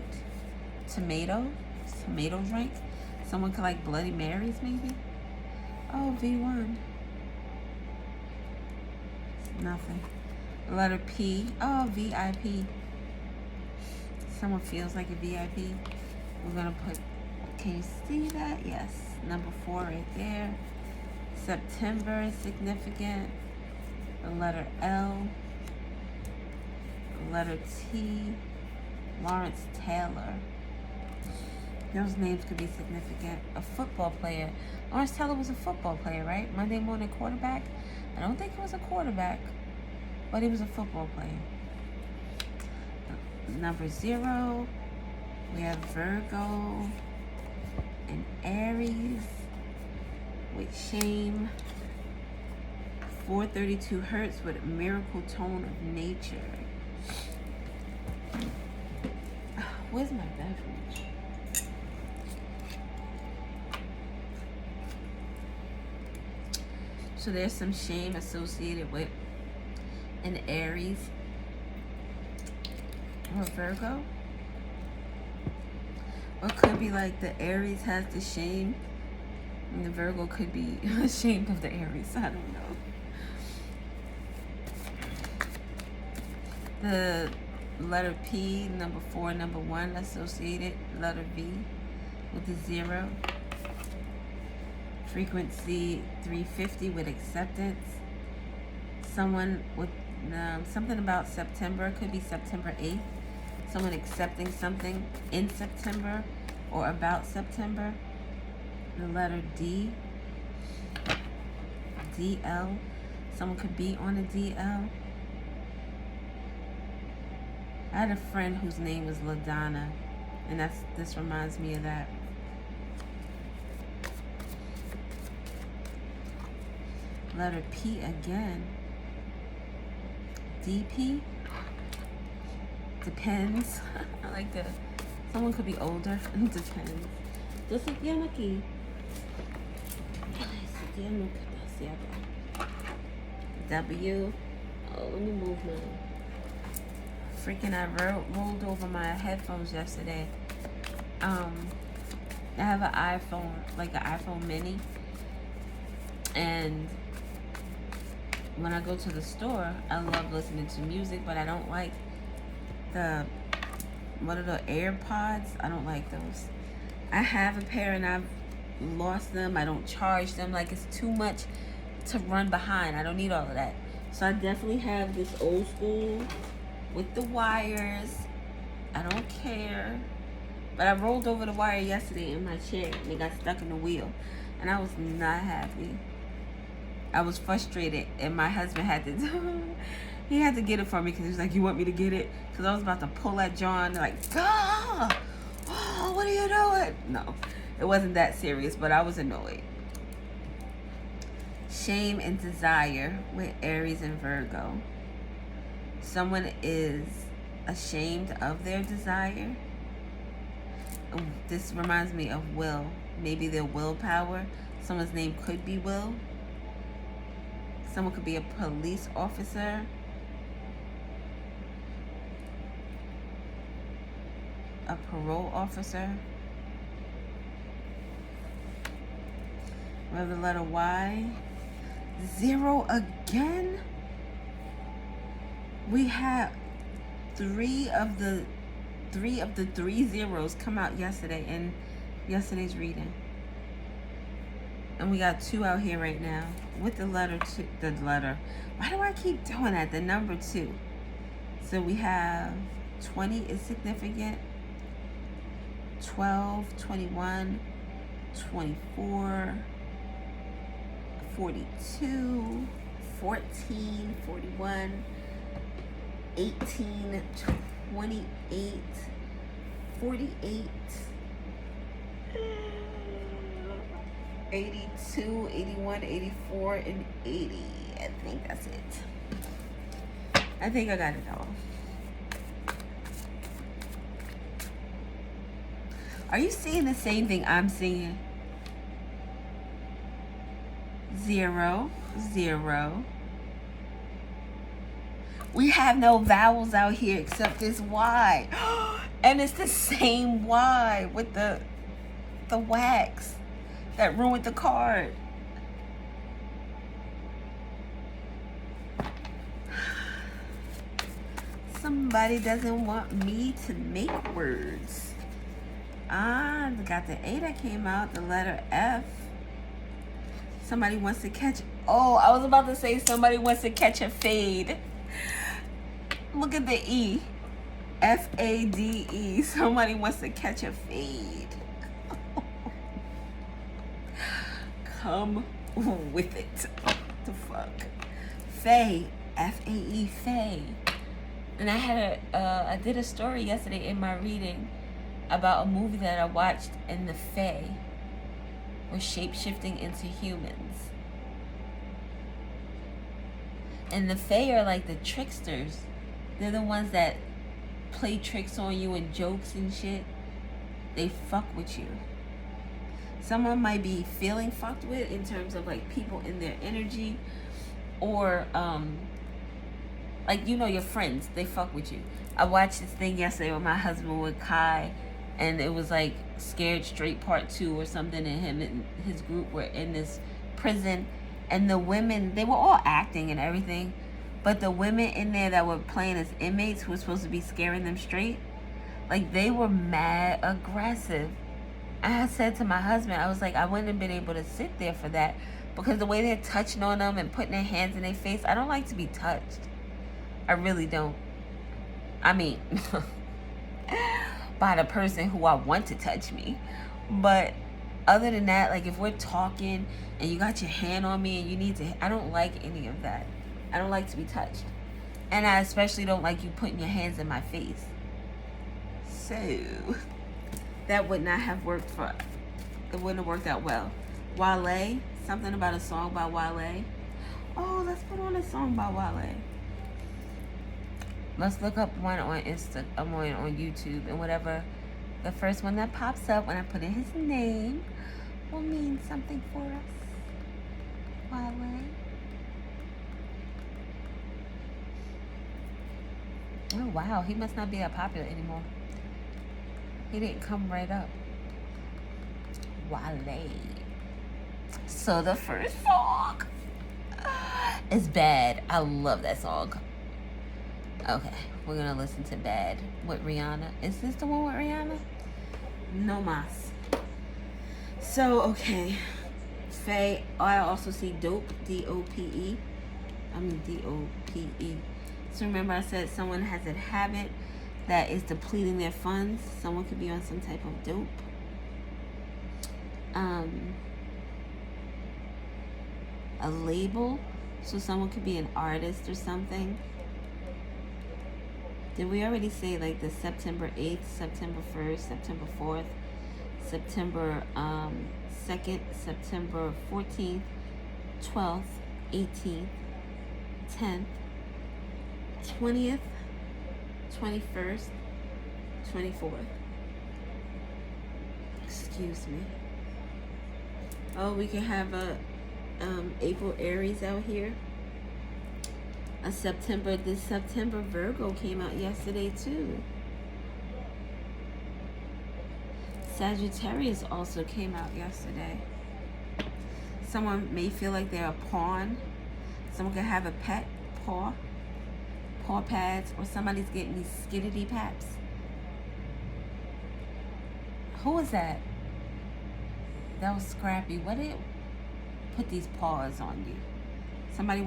[SPEAKER 1] Tomato drink. Someone could like Bloody Marys, maybe. Oh, V1. Nothing. The letter P. Oh, VIP. Someone feels like a VIP. We're gonna put. Can you see that? Yes. Number 4 right there. September is significant. The letter L. The letter T. Lawrence Taylor. Those names could be significant. A football player. Lawrence Taylor was a football player, right? Monday morning quarterback. I don't think he was a quarterback, but he was a football player. Number 0. We have Virgo and Aries with shame. 432 hertz with a miracle tone of nature. Where's my beverage? So there's some shame associated with an Aries or Virgo. Or it could be like the Aries has the shame and the Virgo could be ashamed of the Aries. I don't know. The Letter P, number 4, number 1 associated. Letter V with the 0. Frequency 350 with acceptance. Someone with something about September. Could be September 8th. Someone accepting something in September or about September. The letter D. DL. Someone could be on a DL. I had a friend whose name was LaDonna, and this reminds me of that. Letter P again. DP. Depends. I like that. Someone could be older. Depends. Just like Yanaki. W. Oh, let me move mine. Freaking, I rolled over my headphones yesterday. I have an iPhone, like an iPhone mini. And when I go to the store, I love listening to music, but I don't like what are the AirPods? I don't like those. I have a pair and I've lost them. I don't charge them. Like, it's too much to run behind. I don't need all of that. So I definitely have this old school with the wires. I don't care. But I rolled over the wire yesterday in my chair and it got stuck in the wheel. And I was not happy. I was frustrated, and my husband had to he had to get it for me because he was like, "You want me to get it?" Because I was about to pull at John, like, "Ah, oh, what are you doing?" No, it wasn't that serious, but I was annoyed. Shame and desire with Aries and Virgo. Someone is ashamed of their desire. This reminds me of will. Maybe their willpower. Someone's name could be Will. Someone could be a police officer. A parole officer. We have the letter Y. 0 again. We have three of the 3 zeros come out yesterday in yesterday's reading. And we got 2 out here right now with the letter 2. The letter. Why do I keep doing that? The number 2. So we have 20 is significant. 12, 21, 24, 42, 14, 41, 18, 28, 48, 82, 81, 84, and 80. I think that's it. I think I got it all. Are you seeing the same thing I'm seeing? 0, 0. We have no vowels out here except this Y. And it's the same Y with the wax that ruined the card. Somebody doesn't want me to make words. Got the A that came out, the letter F. Somebody wants to catch. Oh, I was about to say somebody wants to catch a fade. Look at the E. F-A-D-E. Somebody wants to catch a fade. Come with it. What the fuck? Faye. F-A-E. Faye. And I did a story yesterday in my reading about a movie that I watched, and the Fae were shape-shifting into humans. And the Fae are like the tricksters. They're the ones that play tricks on you and jokes and shit. They fuck with you. Someone might be feeling fucked with in terms of like people in their energy, or like, you know, your friends, they fuck with you. I watched this thing yesterday with my husband with Kai, and it was like Scared Straight Part 2 or something, and him and his group were in this prison, and the women, they were all acting and everything, But the women in there that were playing as inmates who were supposed to be scaring them straight, like, they were mad aggressive. I said to my husband, I was like, I wouldn't have been able to sit there for that, because the way they're touching on them and putting their hands in their face, I don't like to be touched. I really don't. I mean, by the person who I want to touch me. But other than that, like, if we're talking and you got your hand on me and you need to, I don't like any of that. I don't like to be touched. And I especially don't like you putting your hands in my face. So, that would not have worked for, it wouldn't have worked out well. Wale, something about a song by Wale. Oh, let's put on a song by Wale. Let's look up one on on YouTube, and whatever the first one that pops up when I put in his name will mean something for us. Wale. Oh wow, he must not be that popular anymore. He didn't come right up. Wale. So the first song is Bad. I love that song. Okay, we're gonna listen to Bad with Rihanna. Is this the one with Rihanna? No mas. So, okay. Faye, I also see Dope, D-O-P-E. I mean D-O-P-E. So remember I said someone has a habit that is depleting their funds. Someone could be on some type of dope. A label. So someone could be an artist or something. Did we already say like the September 8th, September 1st, September 4th, September 2nd, September 14th, 12th, 18th, 10th, 20th, 21st, 24th. Excuse me. Oh, we can have a April Aries out here. This September Virgo came out yesterday too. Sagittarius also came out yesterday. Someone may feel like they're a pawn. Someone could have a pet paw pads, or somebody's getting these skiddity paps. Who was that? That was Scrappy. What did put these paws on you? Somebody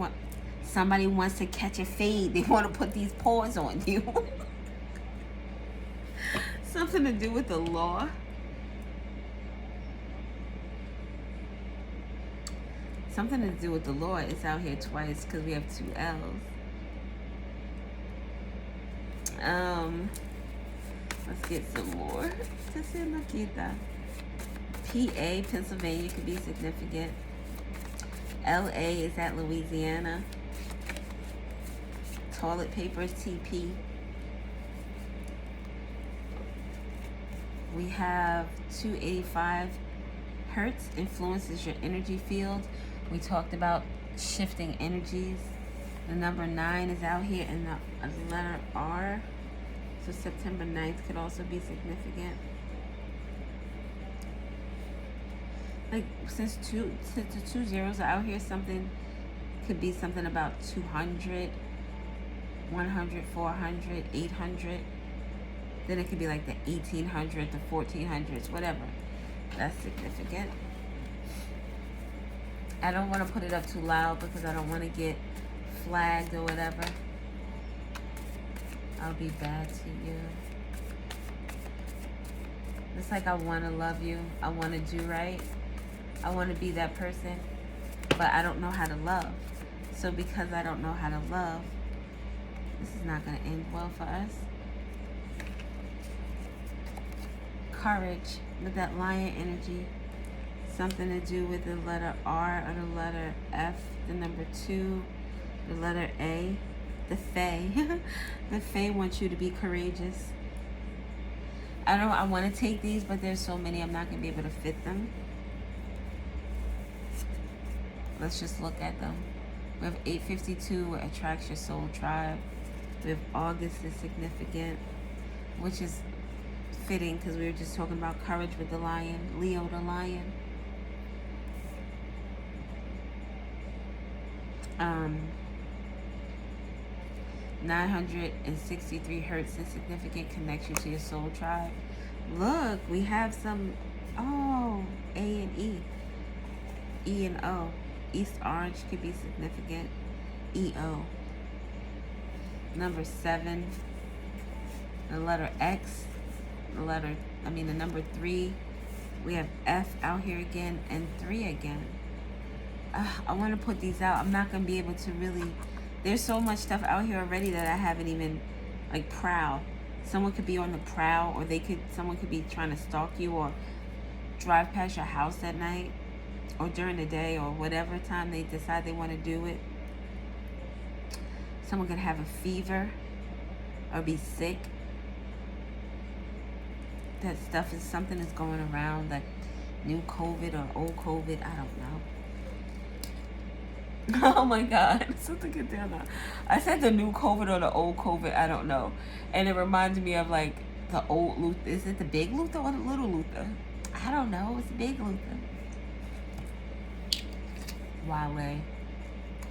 [SPEAKER 1] wants to catch a fade. They want to put these paws on you. Something to do with the law. Something to do with the law is out here twice because we have 2 L's. Let's get some more. PA, Pennsylvania, could be significant. LA is at Louisiana. Toilet paper is TP. We have 285 Hertz influences your energy field. We talked about shifting energies. The number 9 is out here in the letter R. So September 9th could also be significant. Like, since the 2 zeros are out here, something could be something about 200, 100, 400, 800. Then it could be like the 1800, the 1400s, whatever. That's significant. I don't want to put it up too loud because I don't want to get flagged or whatever. I'll be bad to you. It's like I want to love you. I want to do right. I want to be that person. But I don't know how to love. So because I don't know how to love, this is not going to end well for us. Courage with that lion energy. Something to do with the letter R or the letter F, the number 2, the letter A, the Fae. The Fae wants you to be courageous. I want to take these, but there's so many I'm not going to be able to fit them. Let's just look at them. We have 852, what attracts your soul tribe. We have August is significant, which is fitting because we were just talking about courage with the lion, Leo the lion. 963 hertz is significant connection to your soul tribe. Look, we have some, oh, A and E. E and O. East Orange could be significant. EO. Number 7. The letter X. The number 3. We have F out here again and 3 again. I want to put these out. I'm not going to be able to really... There's so much stuff out here already that I haven't even... Like prowl. Someone could be on the prowl, or someone could be trying to stalk you, or drive past your house at night, or during the day, or whatever time they decide they want to do it. Someone could have a fever or be sick. That stuff is something that's going around, like new COVID or old COVID. I don't know. Oh my God. Something get down now. I said the new COVID or the old COVID. I don't know. And it reminds me of like the old Luther. Is it the big Luther or the little Luther? I don't know. It's the big Luther. Wale.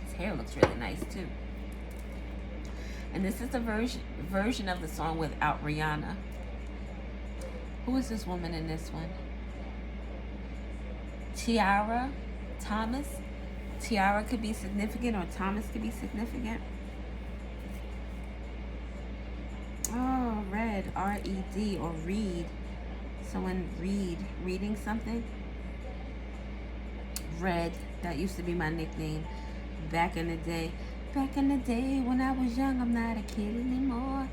[SPEAKER 1] His hair looks really nice too. And this is the version of the song without Rihanna. Who is this woman in this one? Tiara Thomas. Tiara could be significant, or Thomas could be significant. Oh, Red. R-E-D, or read. Someone reading something. Red. That used to be my nickname back in the day. Back in the day when I was young, I'm not a kid anymore.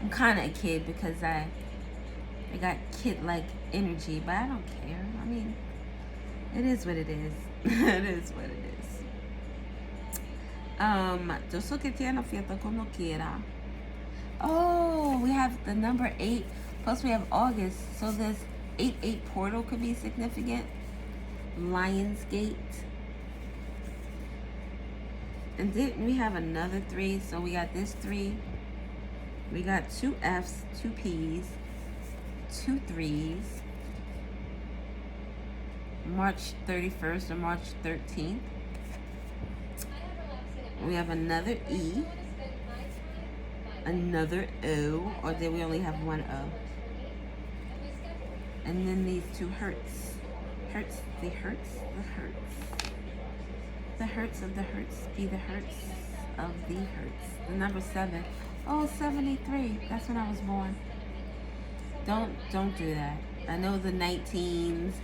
[SPEAKER 1] I'm kind of a kid because I got kid-like energy, but I don't care. I mean, it is what it is. It is what it is. Yo soy cristiano, fiesta como quiera. Oh, we have the number 8, plus we have August. So this 8-8 portal could be significant. Lionsgate. And didn't we have another 3? So we got this 3. We got 2 F's, 2 P's, 2 3's. March 31st or March 13th. We have another E. Another O. Or did we only have one O? And then these 2 hertz. Hertz, the hertz, the hertz. The hertz of the hertz be the hertz of the hertz. The number 7. Oh, 73. That's when I was born. Don't do that. I know the 19s.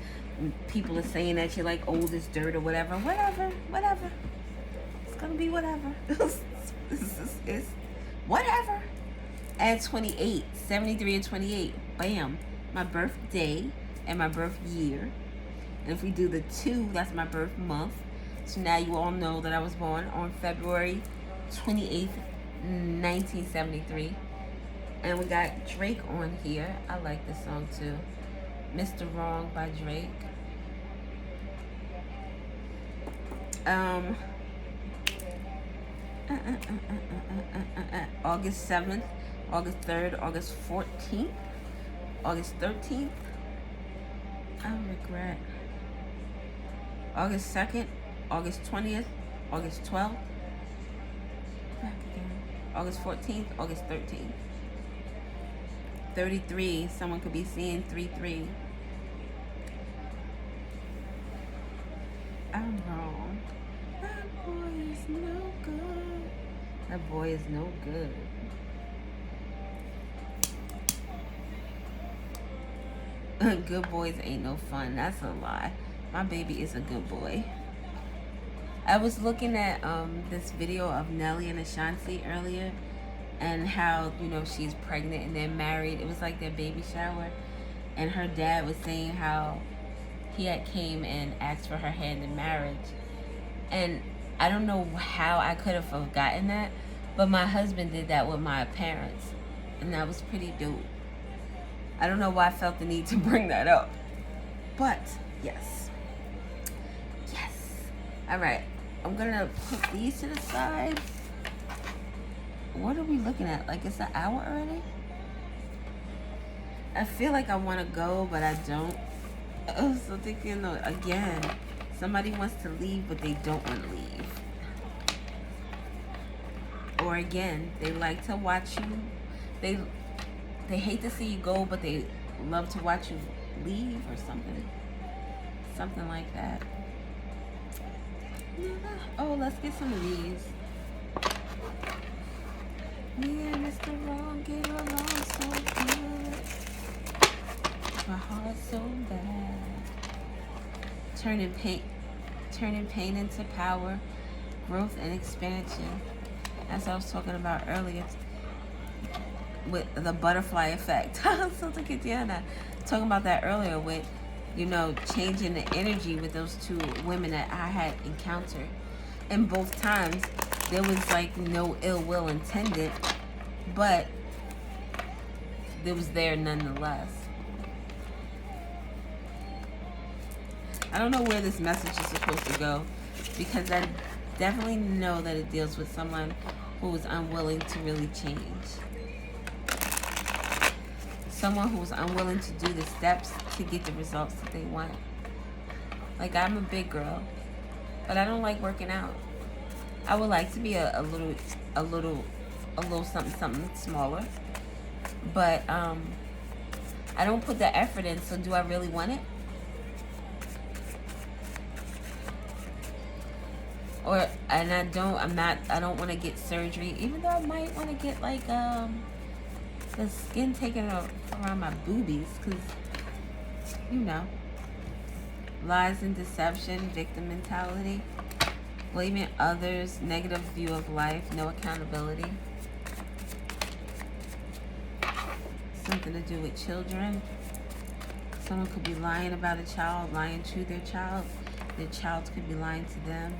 [SPEAKER 1] People are saying that you're like old as dirt or whatever. Whatever. It's gonna be whatever. it's whatever. Add 28. 73 and 28. Bam. My birthday and my birth year. And if we do the 2, that's my birth month. So now you all know that I was born on February 28th, 1973. And we got Drake on here. I like this song too. Mr. Wrong by Drake. August 7th, August 3rd, August 14th, August 13th. I regret. August 2nd, August 20th, August 12th. Back again. August 14th, August 13th. 33. Someone could be seeing 3-3. I'm wrong. That boy is no good. That boy is no good. Good boys ain't no fun. That's a lie. My baby is a good boy. I was looking at this video of Nelly and Ashanti earlier, and how, you know, she's pregnant and they're married. It was like their baby shower, and her dad was saying how he had came and asked for her hand in marriage. And I don't know how I could have forgotten that, but my husband did that with my parents, and that was pretty dope. I don't know why I felt the need to bring that up, but yes. All right, I'm gonna put these to the side. What are we looking at? Like it's an hour already? I feel like I want to go, but I don't. So thinking again, somebody wants to leave, but they don't want to leave. Or again, they like to watch you. They hate to see you go, but they love to watch you leave or something. Something like that. Oh, let's get some of these. Me and Mr. Wrong get along so good. My heart's so bad. Turning pain into power, growth and expansion. As I was talking about earlier with the butterfly effect. So look at Diana talking about that earlier with, you know, changing the energy with those two women that I had encountered. And both times there was like no ill will intended, but it was there nonetheless. I don't know where this message is supposed to go, because I definitely know that it deals with someone who is unwilling to really change. Someone who's unwilling to do the steps to get the results that they want. Like, I'm a big girl, but I don't like working out. I would like to be a little something smaller, but I don't put the effort in. So do I really want it? I don't want to get surgery, even though I might want to get like the skin taken around my boobies, because, you know, lies and deception, victim mentality, blaming others, negative view of life, no accountability. Something to do with children. Someone could be lying about a child, lying to their child. Their child could be lying to them.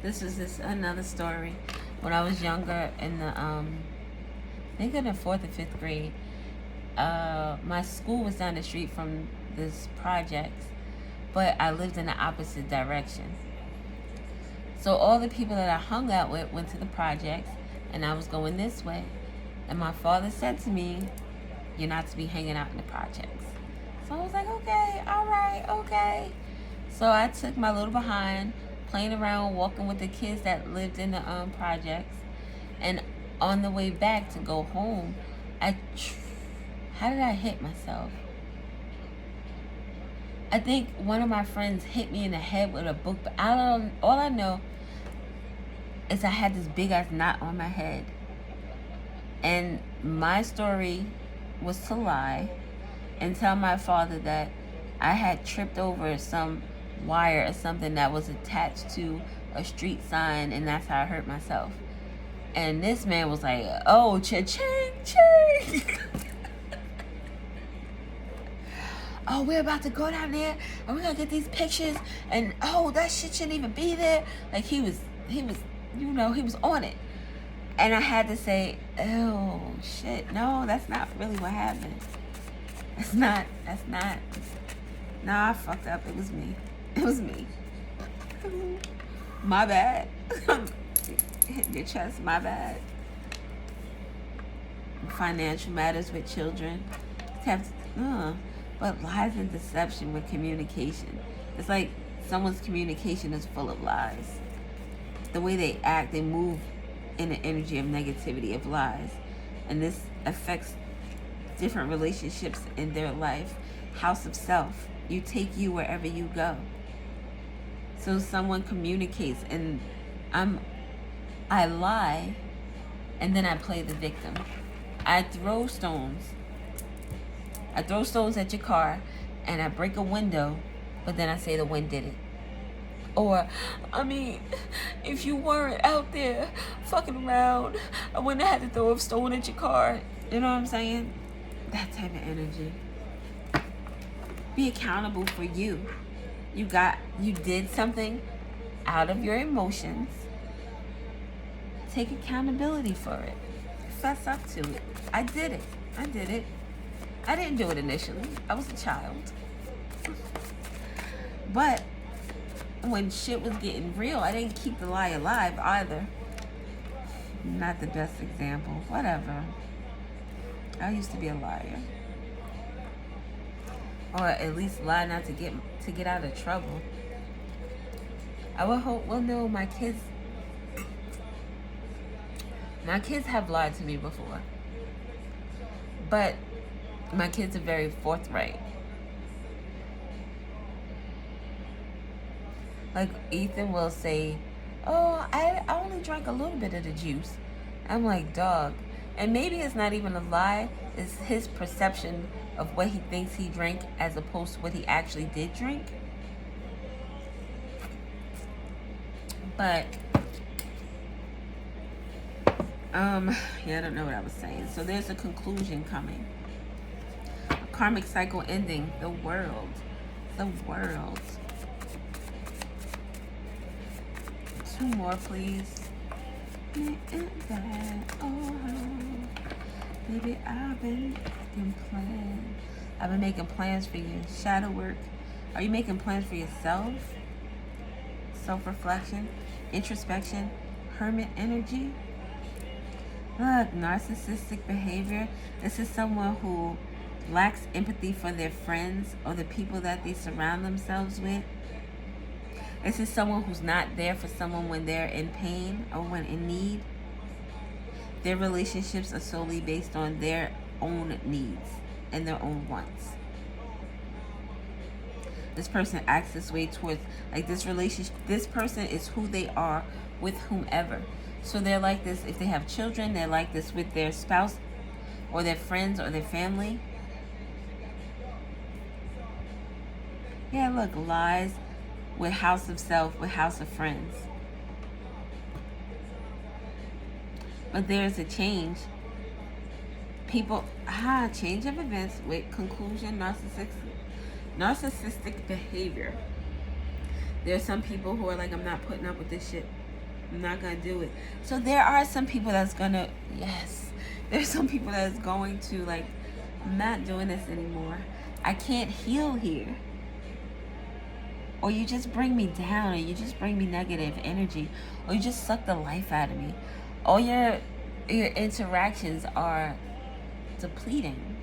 [SPEAKER 1] This is another story. When I was younger, in the I think in the 4th or 5th grade, my school was down the street from this project, but I lived in the opposite direction. So all the people that I hung out with went to the projects, and I was going this way. And my father said to me, "You're not to be hanging out in the projects." So I was like, okay, all right, okay. So I took my little behind, playing around, walking with the kids that lived in the projects. And on the way back to go home, how did I hit myself? I think one of my friends hit me in the head with a book. But all I know is I had this big ass knot on my head. And my story was to lie and tell my father that I had tripped over some wire or something that was attached to a street sign, and that's how I hurt myself. And this man was like, "Oh, cha-ching, ching." "Oh, we're about to go down there and we're gonna get these pictures, and oh, that shit shouldn't even be there." Like, he was, you know, he was on it. And I had to say, "Oh shit, no, that's not really what happened. That's not. Nah, I fucked up. It was me. It was me. My bad." Hitting your chest, my bad. Financial matters with children. But lies and deception with communication. It's like someone's communication is full of lies. The way they act, they move in the energy of negativity, of lies. And this affects different relationships in their life. House of self. You take you wherever you go. So someone communicates, and I lie, and then I play the victim. I throw stones at your car, and I break a window, but then I say the wind did it. Or, I mean, if you weren't out there fucking around, I wouldn't have had to throw a stone at your car. You know what I'm saying? That type of energy. Be accountable for you. You did something out of your emotions. Take accountability for it. Fess up to it. I did it. I didn't do it initially. I was a child. But when shit was getting real, I didn't keep the lie alive either. Not the best example. Whatever. I used to be a liar. Or at least lie not to get out of trouble. I would hope, well, no, my kids My kids have lied to me before, but my kids are very forthright. Like Ethan will say, "Oh, I only drank a little bit of the juice." I'm like, "Dog." And maybe it's not even a lie. It's his perception of what he thinks he drank as opposed to what he actually did drink. But yeah, I don't know what I was saying. So there's a conclusion coming. A karmic cycle ending. The world. The world. 2 more, please. Oh, baby, I've been making plans. I've been making plans for you. Shadow work. Are you making plans for yourself? Self-reflection, introspection, hermit energy. Look, narcissistic behavior. This is someone who lacks empathy for their friends or the people that they surround themselves with. This is someone who's not there for someone when they're in pain or when in need. Their relationships are solely based on their own needs and their own wants. This person acts this way towards, like, this relationship. This person is who they are with whomever. So they're like this if they have children. They're like this with their spouse or their friends or their family. Yeah, look, lies with house of self, with house of friends. But there's a change. People, change of events with conclusion, narcissistic behavior. There's some people who are like, I'm not putting up with this shit. I'm not going to do it. So there are some people that's going to, yes. There's some people that's going to like, I'm not doing this anymore. I can't heal here. Or you just bring me down, or you just bring me negative energy, or you just suck the life out of me. All your interactions are depleting.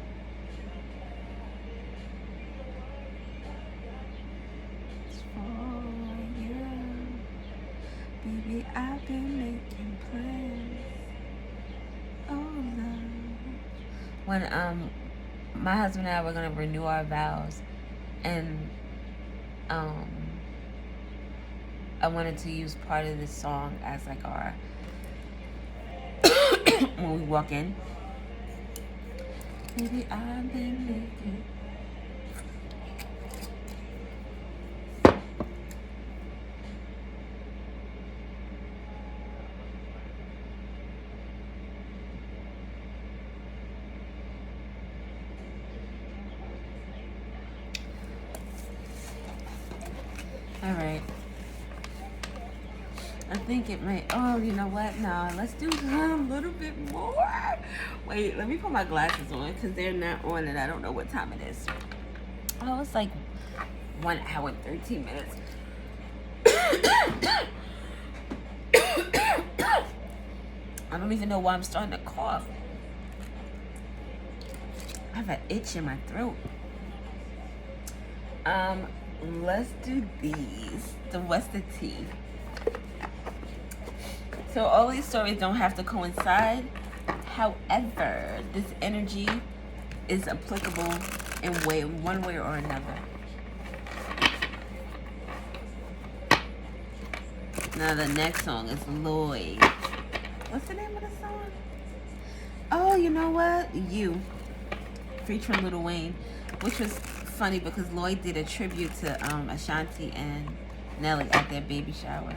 [SPEAKER 1] It's for you, baby. I've been making plans. Oh love. When my husband and I were gonna renew our vows, and I wanted to use part of this song as like our when we walk in. Maybe I've been making. All right. I think it might. Oh, you know what? No, let's do a little bit more. Wait, let me put my glasses on because they're not on and I don't know what time it is. Oh, it's like 1 hour and 13 minutes. I don't even know why I'm starting to cough. I have an itch in my throat. Let's do these. What's the tea? So all these stories don't have to coincide. However, this energy is applicable in one way or another. Now the next song is Lloyd. What's the name of the song? Oh, you know what? You, featuring Lil Wayne, which was funny because Lloyd did a tribute to Ashanti and Nelly at their baby shower.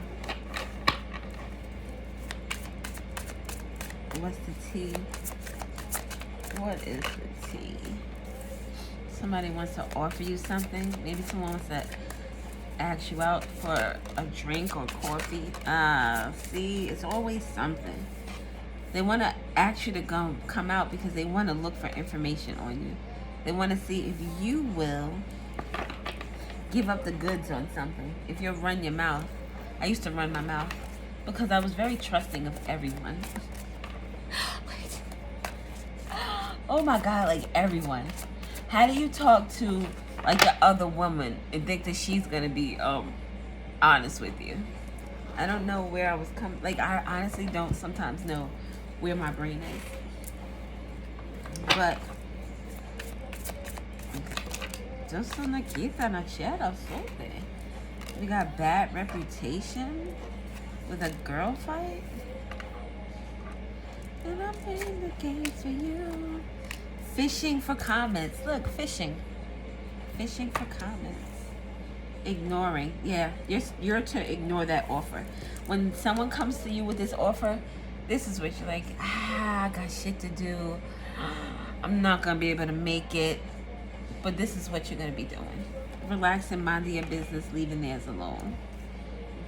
[SPEAKER 1] What's the tea? What is the tea? Somebody wants to offer you something. Maybe someone wants to ask you out for a drink or coffee. See, it's always something. They want to ask you to come out because they want to look for information on you. They want to see if you will give up the goods on something. If you'll run your mouth. I used to run my mouth because I was very trusting of everyone. Oh my God, like everyone. How do you talk to like the other woman and think that she's gonna be honest with you? I don't know where I was coming. Like I honestly don't sometimes know where my brain is. But just no quita na chera sote. We got bad reputation with a girl fight. And I'm playing the games for you. Fishing for comments. Look, fishing. Fishing for comments. Ignoring. Yeah, you're to ignore that offer. When someone comes to you with this offer, this is what you're like, I got shit to do. I'm not going to be able to make it. But this is what you're going to be doing. Relaxing, minding your business, leaving theirs alone.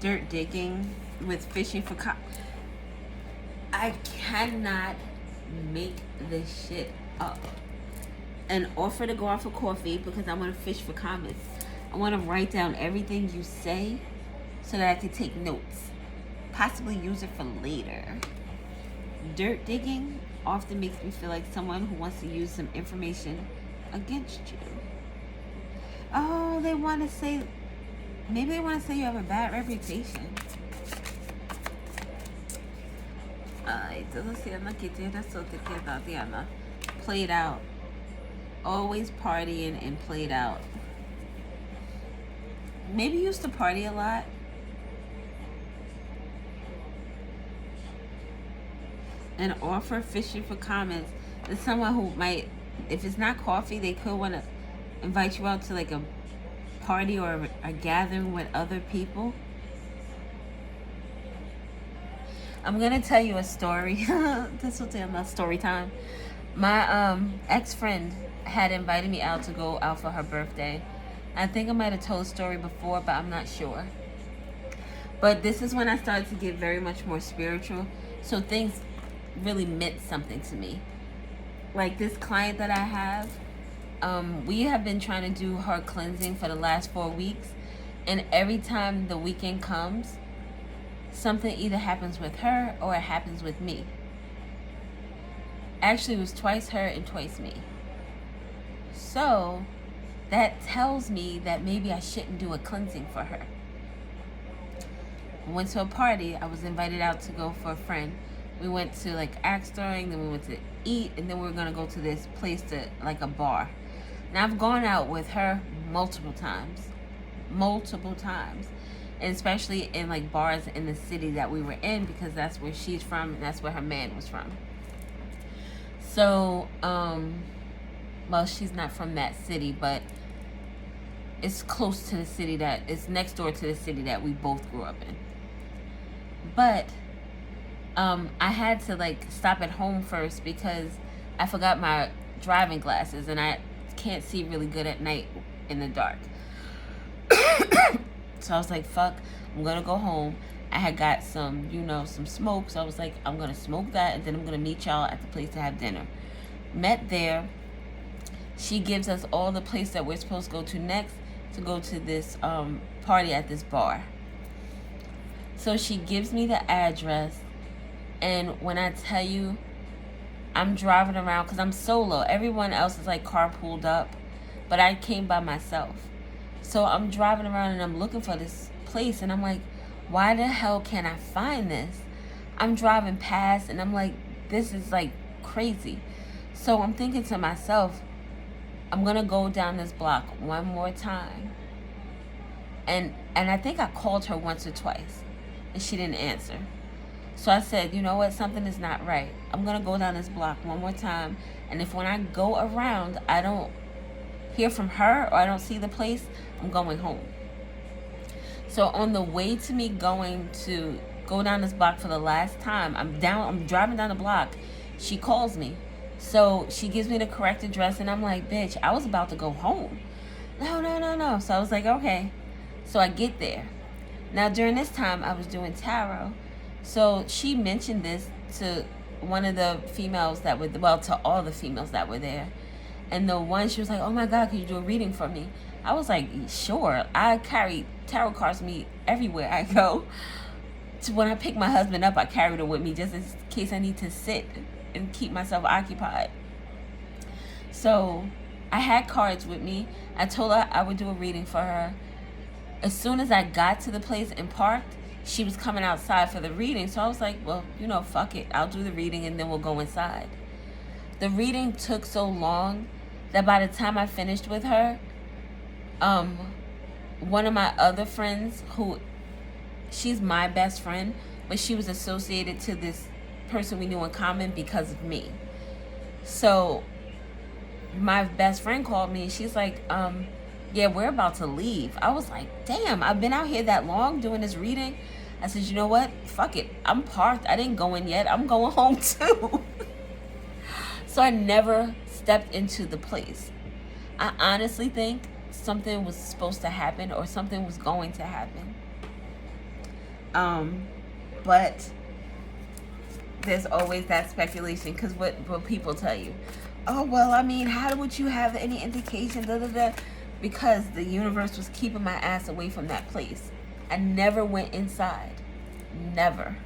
[SPEAKER 1] Dirt digging with fishing for I cannot make this shit up. An offer to go out for coffee because I want to fish for comments. I want to write down everything you say so that I can take notes. Possibly use it for later. Dirt digging often makes me feel like someone who wants to use some information against you. Oh, they want to say, maybe they want to say you have a bad reputation. Played out. Always partying and played out. Maybe you used to party a lot. And offer fishing for comments. There's someone who might, if it's not coffee, they could want to invite you out to like a party or a gathering with other people. I'm gonna tell you a story. This will tell my story time. My ex-friend had invited me out to go out for her birthday. I think I might have told the story before, but I'm not sure. But this is when I started to get very much more spiritual. So things really meant something to me. Like this client that I have, we have been trying to do her cleansing for the last 4 weeks. And every time the weekend comes, something either happens with her or it happens with me. Actually, it was twice her and twice me. So that tells me that maybe I shouldn't do a cleansing for her. I went to a party. I was invited out to go for a friend. We went to like axe throwing, then we went to eat, and then we were going to go to this place, to like a bar. Now I've gone out with her multiple times. And especially in like bars in the city that we were in, because that's where she's from and that's where her man was from. So, well, she's not from that city, but it's close to the city it's next door to the city that we both grew up in. But I had to like stop at home first because I forgot my driving glasses and I can't see really good at night in the dark. So I was like, fuck, I'm gonna go home. I had got some, some smoke. So I was like, I'm gonna smoke that and then I'm gonna meet y'all at the place to have dinner. Met there. She gives us all the place that we're supposed to go to next to go to this party at this bar. So she gives me the address, and when I tell you, I'm driving around because I'm solo. Everyone else is like carpooled up, but I came by myself. So I'm driving around and I'm looking for this place, and I'm like, why the hell can't I find this? I'm driving past and I'm like, this is like crazy. So I'm thinking to myself, I'm gonna go down this block one more time. And I think I called her once or twice and she didn't answer. So I said, you know what, something is not right. I'm gonna go down this block one more time, and if when I go around I don't hear from her or I don't see the place, I'm going home. So on the way to me going to go down this block for the last time, I'm driving down the block, she calls me. So she gives me the correct address and I'm like, bitch, I was about to go home. No. So I was like, okay. So I get there. Now during this time I was doing tarot. So she mentioned this to one of the females that were, to all the females that were there. And the one, she was like, oh my God, can you do a reading for me? I was like, sure. I carry tarot cards with me everywhere I go. So when I pick my husband up, I carried it with me just in case I need to sit and keep myself occupied. So I had cards with me. I told her I would do a reading for her. As soon as I got to the place and parked, she was coming outside for the reading. So I was like, well, you know, fuck it. I'll do the reading and then we'll go inside. The reading took so long that by the time I finished with her, one of my other friends, who, she's my best friend, but she was associated to this person we knew in common because of me. So my best friend called me and she's like, yeah, we're about to leave. I was like, damn, I've been out here that long doing this reading. I said, you know what? Fuck it. I'm parked. I didn't go in yet. I'm going home too. So I never stepped into the place. I honestly think something was supposed to happen or something was going to happen. But there's always that speculation, because what people tell you, oh, well, I mean, how would you have any indication, da, da, da? Because the universe was keeping my ass away from that place. I never went inside. Never.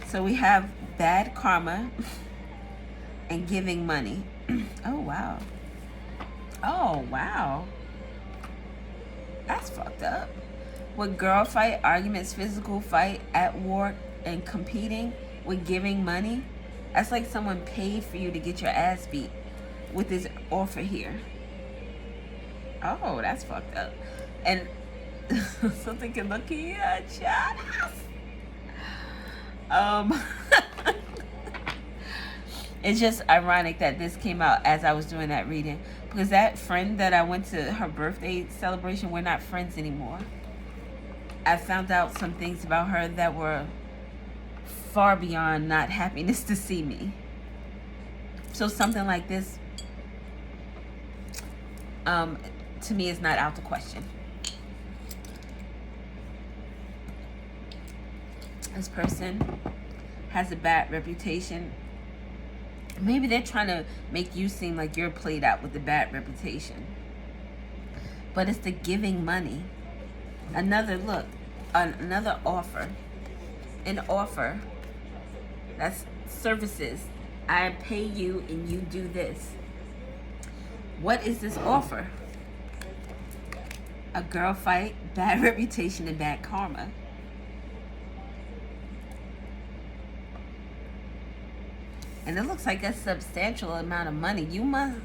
[SPEAKER 1] So we have bad karma and giving money. Oh, wow. Oh, wow. That's fucked up. With girl fight, arguments, physical fight, at war, and competing with giving money. That's like someone paid for you to get your ass beat with this offer here. Oh, that's fucked up. And something can look here, chat. It's just ironic that this came out as I was doing that reading, because that friend that I went to her birthday celebration, we're not friends anymore. I found out some things about her that were far beyond not happiness to see me. So something like this, to me, is not out the question. This person has a bad reputation. Maybe they're trying to make you seem like you're played out with the bad reputation. But it's the giving money. Another offer. An offer. That's services. I pay you and you do this. What is this offer? A girl fight, bad reputation, and bad karma. And it looks like a substantial amount of money. You must,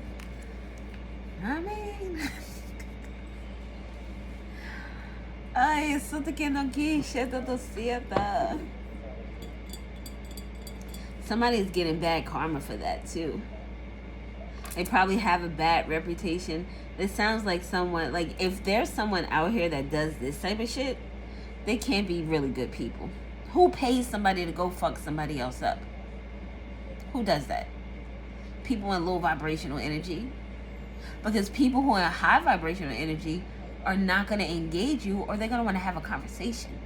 [SPEAKER 1] I mean, ay, eso te queda aquí, sheta to sieta. Somebody's getting bad karma for that too. They probably have a bad reputation. It sounds like someone, like if there's someone out here that does this type of shit, they can't be really good people. Who pays somebody to go fuck somebody else up? Who does that? People in low vibrational energy. Because people who are in high vibrational energy are not going to engage you, or they're going to want to have a conversation.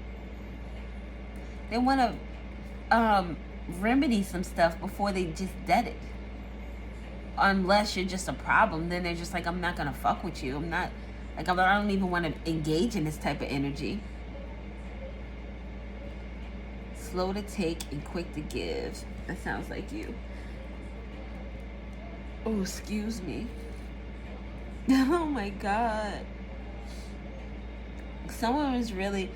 [SPEAKER 1] They want to remedy some stuff before they just dead it. Unless you're just a problem, then they're just like, I'm not going to fuck with you. I'm not, like, I don't even want to engage in this type of energy. Slow to take and quick to give. That sounds like you. Oh, excuse me. Oh my God. Someone was really,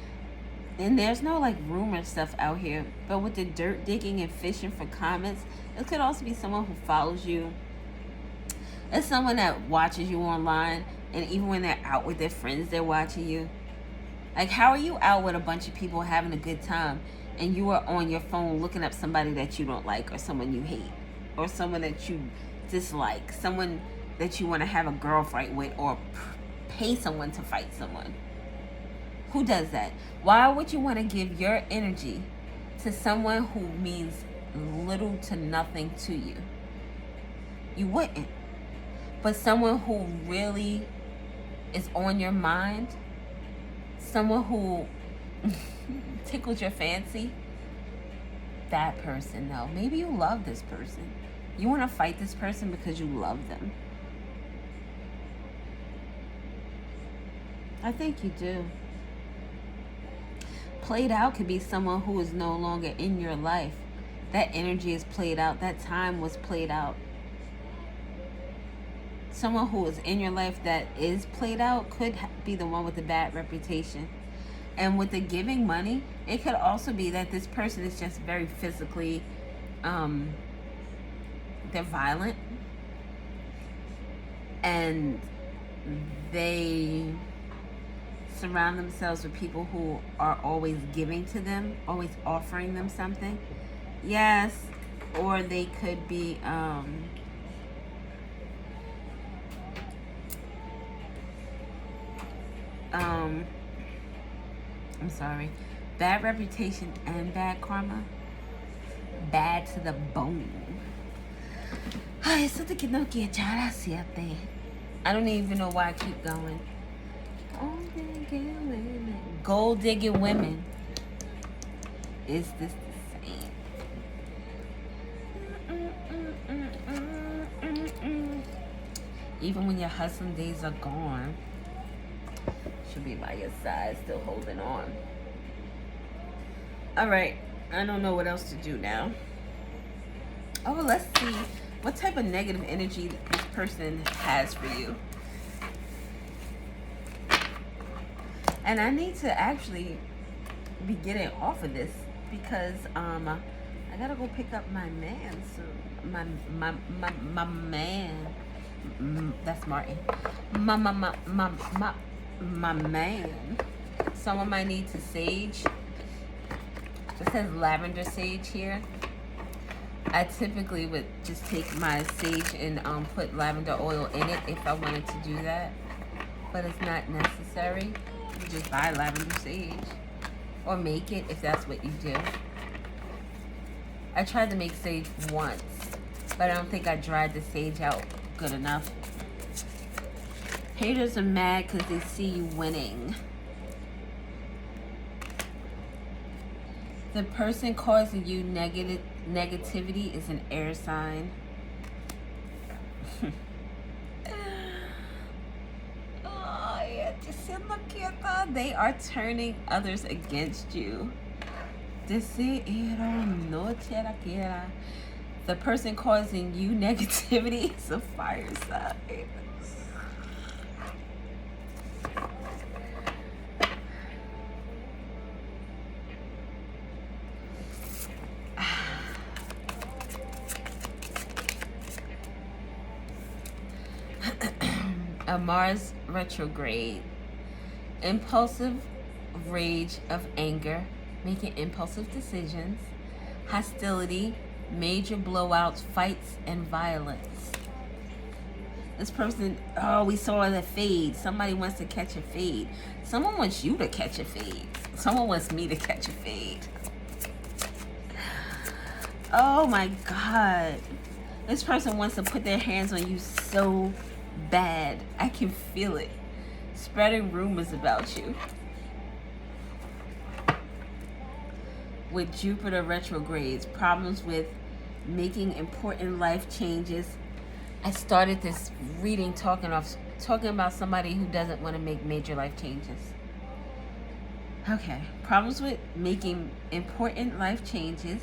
[SPEAKER 1] and there's no like rumor stuff out here, but with the dirt digging and fishing for comments, it could also be someone who follows you. It's someone that watches you online, and even when they're out with their friends, they're watching you. Like, how are you out with a bunch of people having a good time, and you are on your phone looking up somebody that you don't like, or someone you hate, or someone that you dislike, someone that you want to have a girl fight with, or pay someone to fight someone? Who does that? Why would you want to give your energy to someone who means little to nothing to you? You wouldn't. But someone who really is on your mind, someone who tickles your fancy, that person, though. Maybe you love this person. You want to fight this person because you love them. I think you do. Played out could be someone who is no longer in your life. That energy is played out. That time was played out. Someone who is in your life that is played out could be the one with the bad reputation. And with the giving money, it could also be that this person is just very physically, they're violent, and they surround themselves with people who are always giving to them, always offering them something. Yes, or they could be I'm sorry, bad reputation and bad karma, bad to the bone. I don't even know why I keep going. Gold digging women. Is this the same? Even when your hustling days are gone, she'll be by your side, still holding on. All right, I don't know what else to do now. Oh, let's see what type of negative energy this person has for you. And I need to actually be getting off of this because I gotta go pick up my man soon. My man. That's Martin. My man. Someone might need to sage. It says lavender sage here. I typically would just take my sage and put lavender oil in it if I wanted to do that, but it's not necessary. You just buy lavender sage or make it if that's what you do. I tried to make sage once, but I don't think I dried the sage out good enough. Haters are mad because they see you winning. The person causing you negativity is an air sign. They are turning others against you. The person causing you negativity is a fire sign. A Mars retrograde. Impulsive rage of anger, making impulsive decisions, hostility, major blowouts, fights, and violence. This person, oh, we saw the fade. Somebody wants to catch a fade. Someone wants you to catch a fade. Someone wants me to catch a fade. Oh my God. This person wants to put their hands on you so bad. I can feel it. Spreading rumors about you. With Jupiter retrogrades, problems with making important life changes. I started this reading talking about somebody who doesn't want to make major life changes. Okay. Problems with making important life changes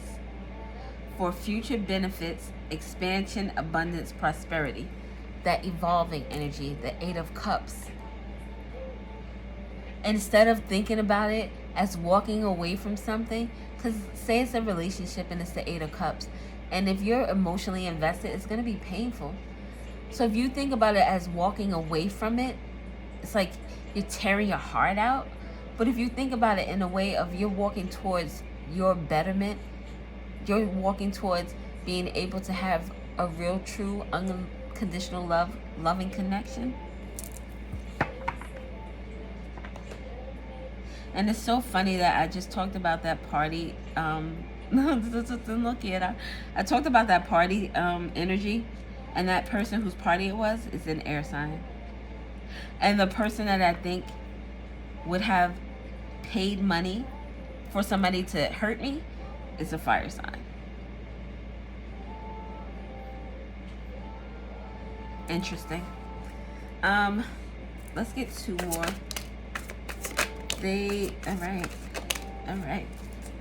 [SPEAKER 1] for future benefits, expansion, abundance, prosperity. That evolving energy, the Eight of Cups. Instead of thinking about it as walking away from something, because say it's a relationship and it's the Eight of Cups, and if you're emotionally invested, it's going to be painful. So if you think about it as walking away from it, it's like you're tearing your heart out. But if you think about it in a way of you're walking towards your betterment, you're walking towards being able to have a real, true, unconditional loving connection. And it's so funny that I just talked about that party. I talked about that party energy, and that person whose party it was is an air sign. And the person that I think would have paid money for somebody to hurt me is a fire sign. Interesting. Let's get two more. All right.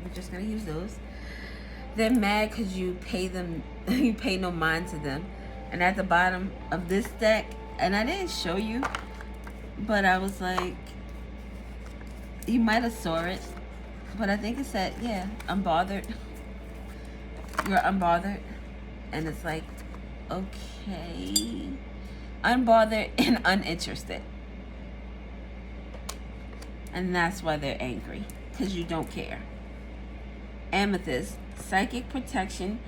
[SPEAKER 1] We're just gonna use those. They're mad because you pay them, you pay no mind to them. And at the bottom of this deck, and I didn't show you, but I was like, You might have saw it, but I think it said, yeah, unbothered. You're unbothered. And it's like, okay. Unbothered and uninterested. And that's why they're angry. Because you don't care. Amethyst. Psychic protection.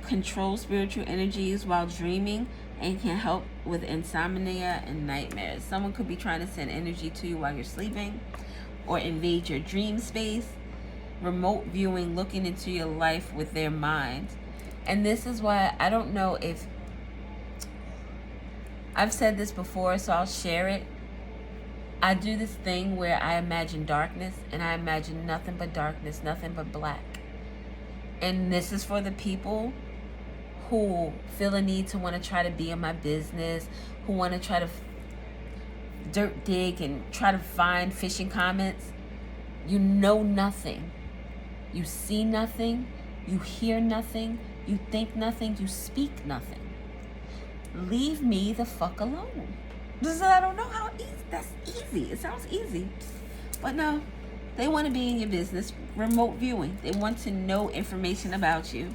[SPEAKER 1] Controls spiritual energies while dreaming. And can help with insomnia and nightmares. Someone could be trying to send energy to you while you're sleeping. Or invade your dream space. Remote viewing, looking into your life with their mind. And this is why I don't know if I've said this before, so I'll share it. I do this thing where I imagine darkness, and I imagine nothing but darkness, nothing but black. And this is for the people who feel a need to want to try to be in my business, who want to try to dirt dig and try to find phishing comments. You know nothing. You see nothing. You hear nothing. You think nothing. You speak nothing. Leave me the fuck alone. Because I don't know how easy. That's easy. It sounds easy. But no. They want to be in your business. Remote viewing. They want to know information about you.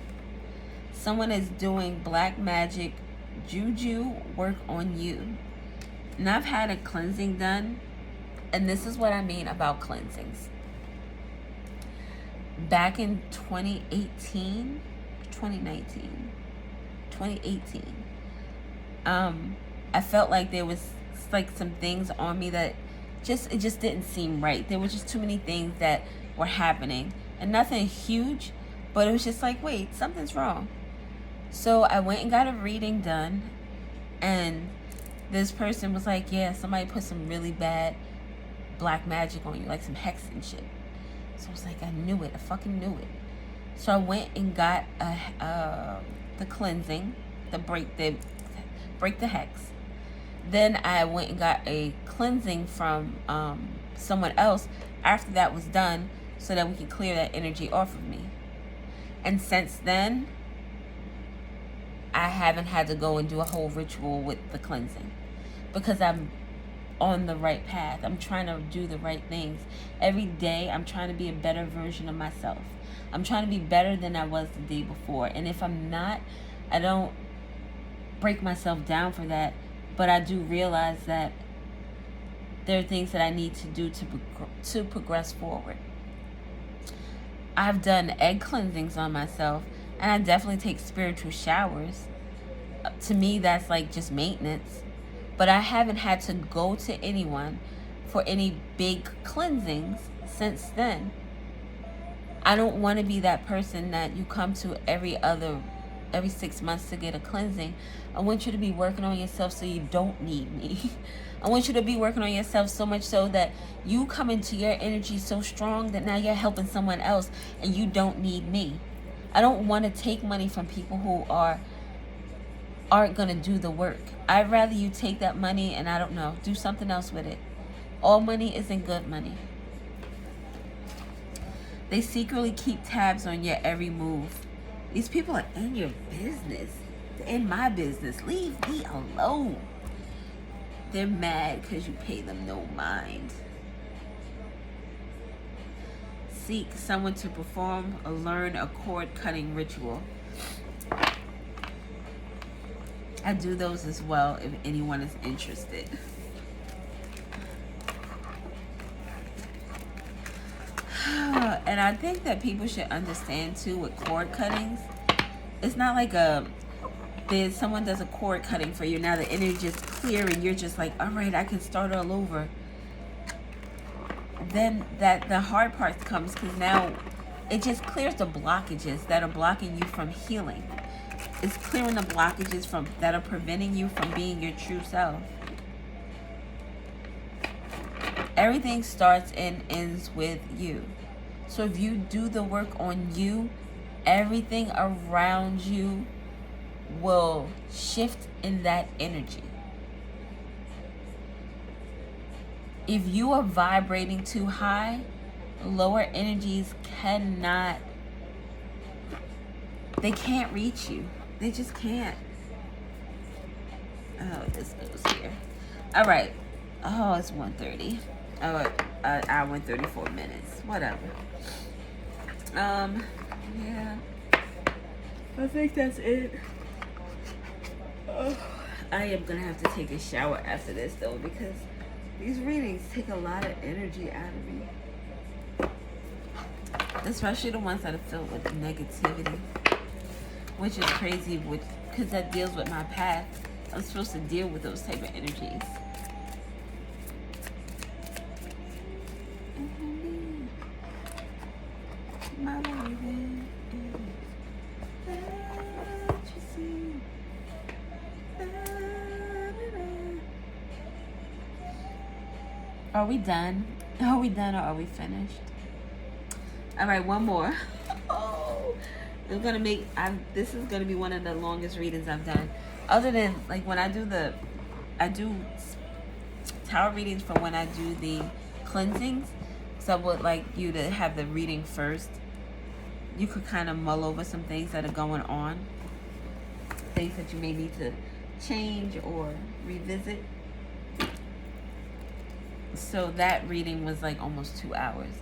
[SPEAKER 1] Someone is doing black magic, juju work on you. And I've had a cleansing done. And this is what I mean about cleansings. Back in 2018, 2018, I felt like there was like some things on me that it just didn't seem right. There were just too many things that were happening, and nothing huge, but it was just like, wait, something's wrong. So I went and got a reading done, and this person was like, yeah, somebody put some really bad black magic on you, like some hex and shit. So I was like, I knew it. I fucking knew it. So I went and got the cleansing, break the hex. Then I went and got a cleansing from someone else after that was done, so that we could clear that energy off of me. And since then, I haven't had to go and do a whole ritual with the cleansing, because I'm on the right path. I'm trying to do the right things. Every day, I'm trying to be a better version of myself. I'm trying to be better than I was the day before. And if I'm not, I don't break myself down for that. But I do realize that there are things that I need to do to progress forward. I've done egg cleansings on myself, and I definitely take spiritual showers. To me, that's like just maintenance. But I haven't had to go to anyone for any big cleansings since then. I don't want to be that person that you come to every 6 months to get a cleansing. I want you to be working on yourself so you don't need me. I want you to be working on yourself so much so that you come into your energy so strong that now you're helping someone else and you don't need me. I don't want to take money from people who aren't going to do the work. I'd rather you take that money and, I don't know, do something else with it. All money isn't good money. They secretly keep tabs on your every move. These people are in your business. They're in my business. Leave me alone. They're mad because you pay them no mind. Seek someone to perform or learn a cord cutting ritual. I do those as well if anyone is interested. And I think that people should understand too with cord cuttings. It's not like someone does a cord cutting for you. Now the energy is clear and you're just like, all right, I can start all over. Then the hard part comes, because now it just clears the blockages that are blocking you from healing. It's clearing the blockages that are preventing you from being your true self. Everything starts and ends with you. So if you do the work on you, everything around you will shift in that energy. If you are vibrating too high, lower energies they can't reach you. They just can't. Oh, this goes here. All right. Oh, it's 1:30. All right. an hour and 34 minutes. Whatever. Yeah. I think that's it. I am gonna have to take a shower after this though, because these readings take a lot of energy out of me. Especially the ones that are filled with negativity. Which is crazy, because that deals with my path. I'm supposed to deal with those type of energies. My baby. Are we done? Are we done or are we finished? All right, one more. I'm gonna make. This is gonna be one of the longest readings I've done. Other than like when I do tarot readings for when I do the cleansings. So I would like you to have the reading first. You could kind of mull over some things that are going on, things that you may need to change or revisit. So that reading was like almost 2 hours.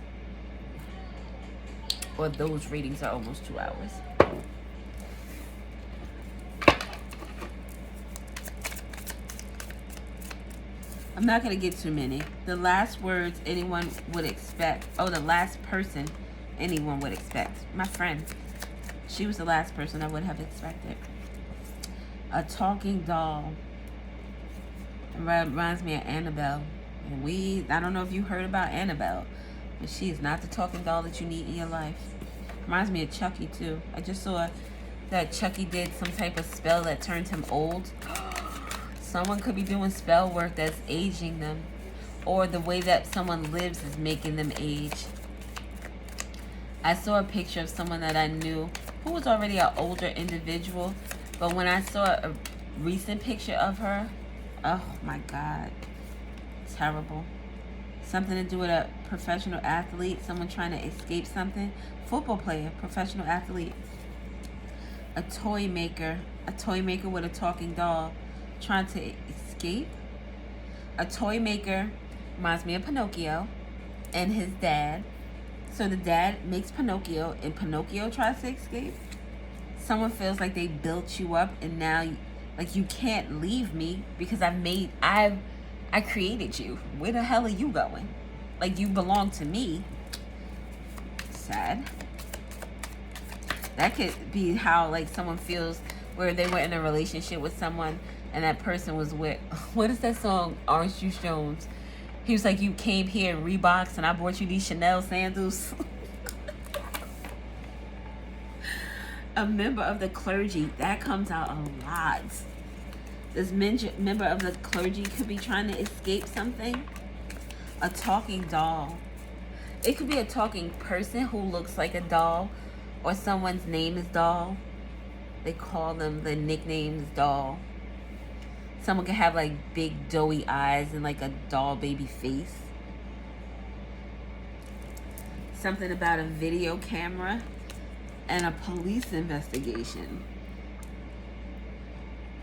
[SPEAKER 1] Or those readings are almost 2 hours. I'm not going to get too many. The last words anyone would expect. Oh, the last person anyone would expect. My friend. She was the last person I would have expected. A talking doll. It reminds me of Annabelle. I don't know if you heard about Annabelle, but she is not the talking doll that you need in your life. Reminds me of Chucky too. I just saw that Chucky did some type of spell that turned him old. Someone could be doing spell work that's aging them, or the way that someone lives is making them age. I saw a picture of someone that I knew who was already an older individual, but when I saw a recent picture of her, oh my God, terrible. Something to do with a professional athlete, someone trying to escape something. Football player, professional athlete. A toy maker with a talking doll trying to escape. A toy maker reminds me of Pinocchio and his dad. So the dad makes Pinocchio and Pinocchio tries to escape. Someone feels like they built you up and now like you can't leave me because I created you. Where the hell are you going? Like you belong to me. Sad. That could be how like someone feels where they were in a relationship with someone and that person was with, what is that song, Orange Juice Jones? He was like, you came here in Reeboks and I bought you these Chanel sandals. A member of the clergy, that comes out a lot. This member of the clergy could be trying to escape something. A talking doll. It could be a talking person who looks like a doll, or someone's name is doll. They call them, the nickname is doll. Someone could have like big doughy eyes and like a doll baby face. Something about a video camera and a police investigation.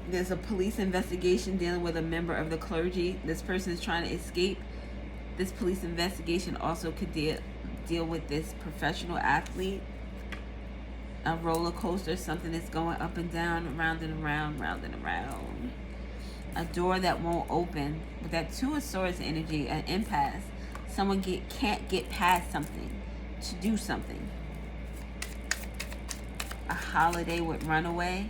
[SPEAKER 1] There's a police investigation dealing with a member of the clergy. This person is trying to escape. This police investigation also could deal with this professional athlete. A roller coaster, something that's going up and down, round and around, round and around. A door that won't open. With that Two of Swords energy, an impasse. Someone can't get past something to do something. A holiday with runaway.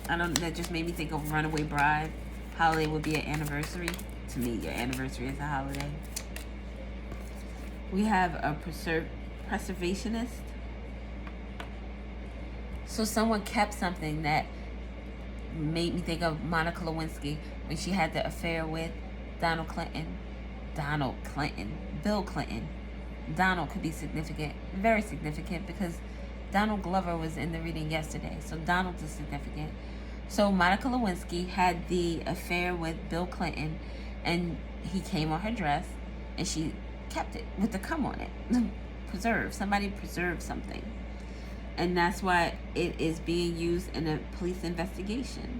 [SPEAKER 1] That just made me think of Runaway Bride. Holiday would be an anniversary. To me, your anniversary is a holiday. We have a preservationist. So someone kept something that made me think of Monica Lewinsky when she had the affair with Bill Clinton. Donald could be significant, very significant, because Donald Glover was in the reading yesterday. So Donald is significant. So Monica Lewinsky had the affair with Bill Clinton, and he came on her dress, and she kept it with the cum on it. Somebody preserved something. And that's why it is being used in a police investigation.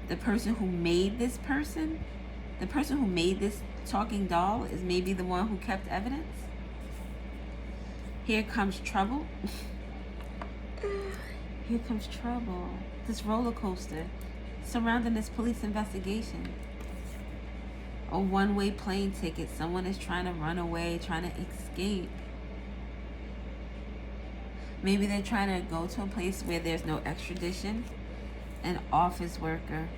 [SPEAKER 1] The person who made this person, The person who made this talking doll is maybe the one who kept evidence. Here comes trouble. Here comes trouble. This roller coaster surrounding this police investigation. A one-way plane ticket. Someone is trying to run away, trying to escape. Maybe they're trying to go to a place where there's no extradition. An office worker.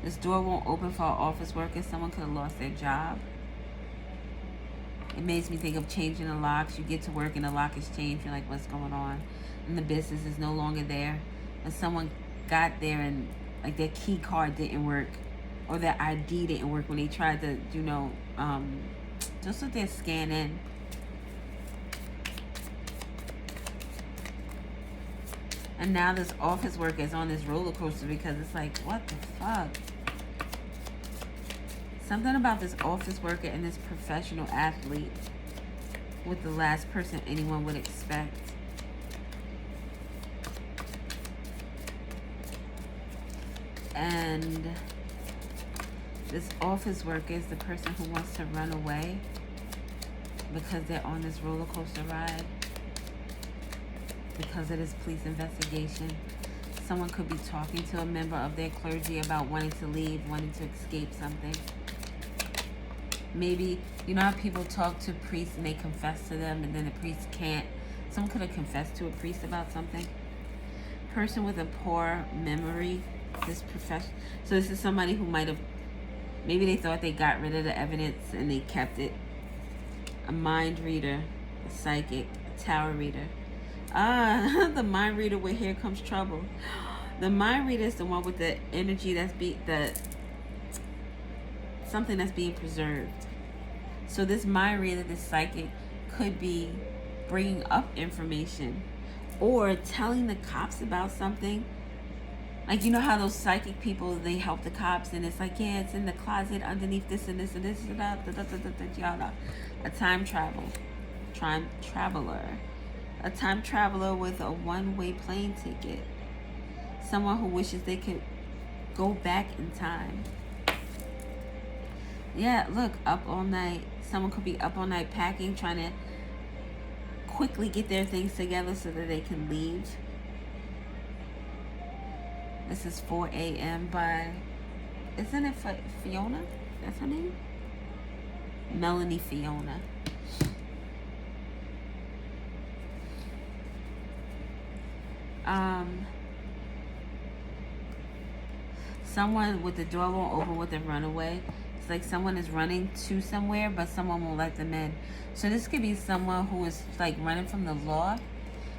[SPEAKER 1] This door won't open for an office worker. Someone could have lost their job. It makes me think of changing the locks. You get to work and the lock is changed. You're like, what's going on? And the business is no longer there. And someone got there and like their key card didn't work, or their ID didn't work when they tried to, just so they scan in. And now this office worker is on this roller coaster because it's like, what the fuck? Something about this office worker and this professional athlete with the last person anyone would expect. And this office worker is the person who wants to run away because they're on this roller coaster ride. Because of this police investigation. Someone could be talking to a member of their clergy about wanting to leave, wanting to escape something. Maybe, you know how people talk to priests and they confess to them and then the priest can't. Someone could have confessed to a priest about something. Person with a poor memory. So this is somebody who might have, maybe they thought they got rid of the evidence and they kept it. A mind reader, a psychic, a tarot reader. The mind reader with Here Comes Trouble. The mind reader is the one with the energy something that's being preserved. So this mind reader, this psychic, could be bringing up information or telling the cops about something. Like, you know how those psychic people, they help the cops and it's like, yeah, it's in the closet underneath this and this and this and that. A time traveler. A time traveler with a one-way plane ticket. Someone who wishes they could go back in time. Yeah, look, up all night. Someone could be up all night packing, trying to quickly get their things together so that they can leave. This is 4 a.m. by, isn't it Fiona? That's her name? Melanie Fiona. Someone with the door won't open with a runaway. It's like someone is running to somewhere, but someone won't let them in. So this could be someone who is like running from the law,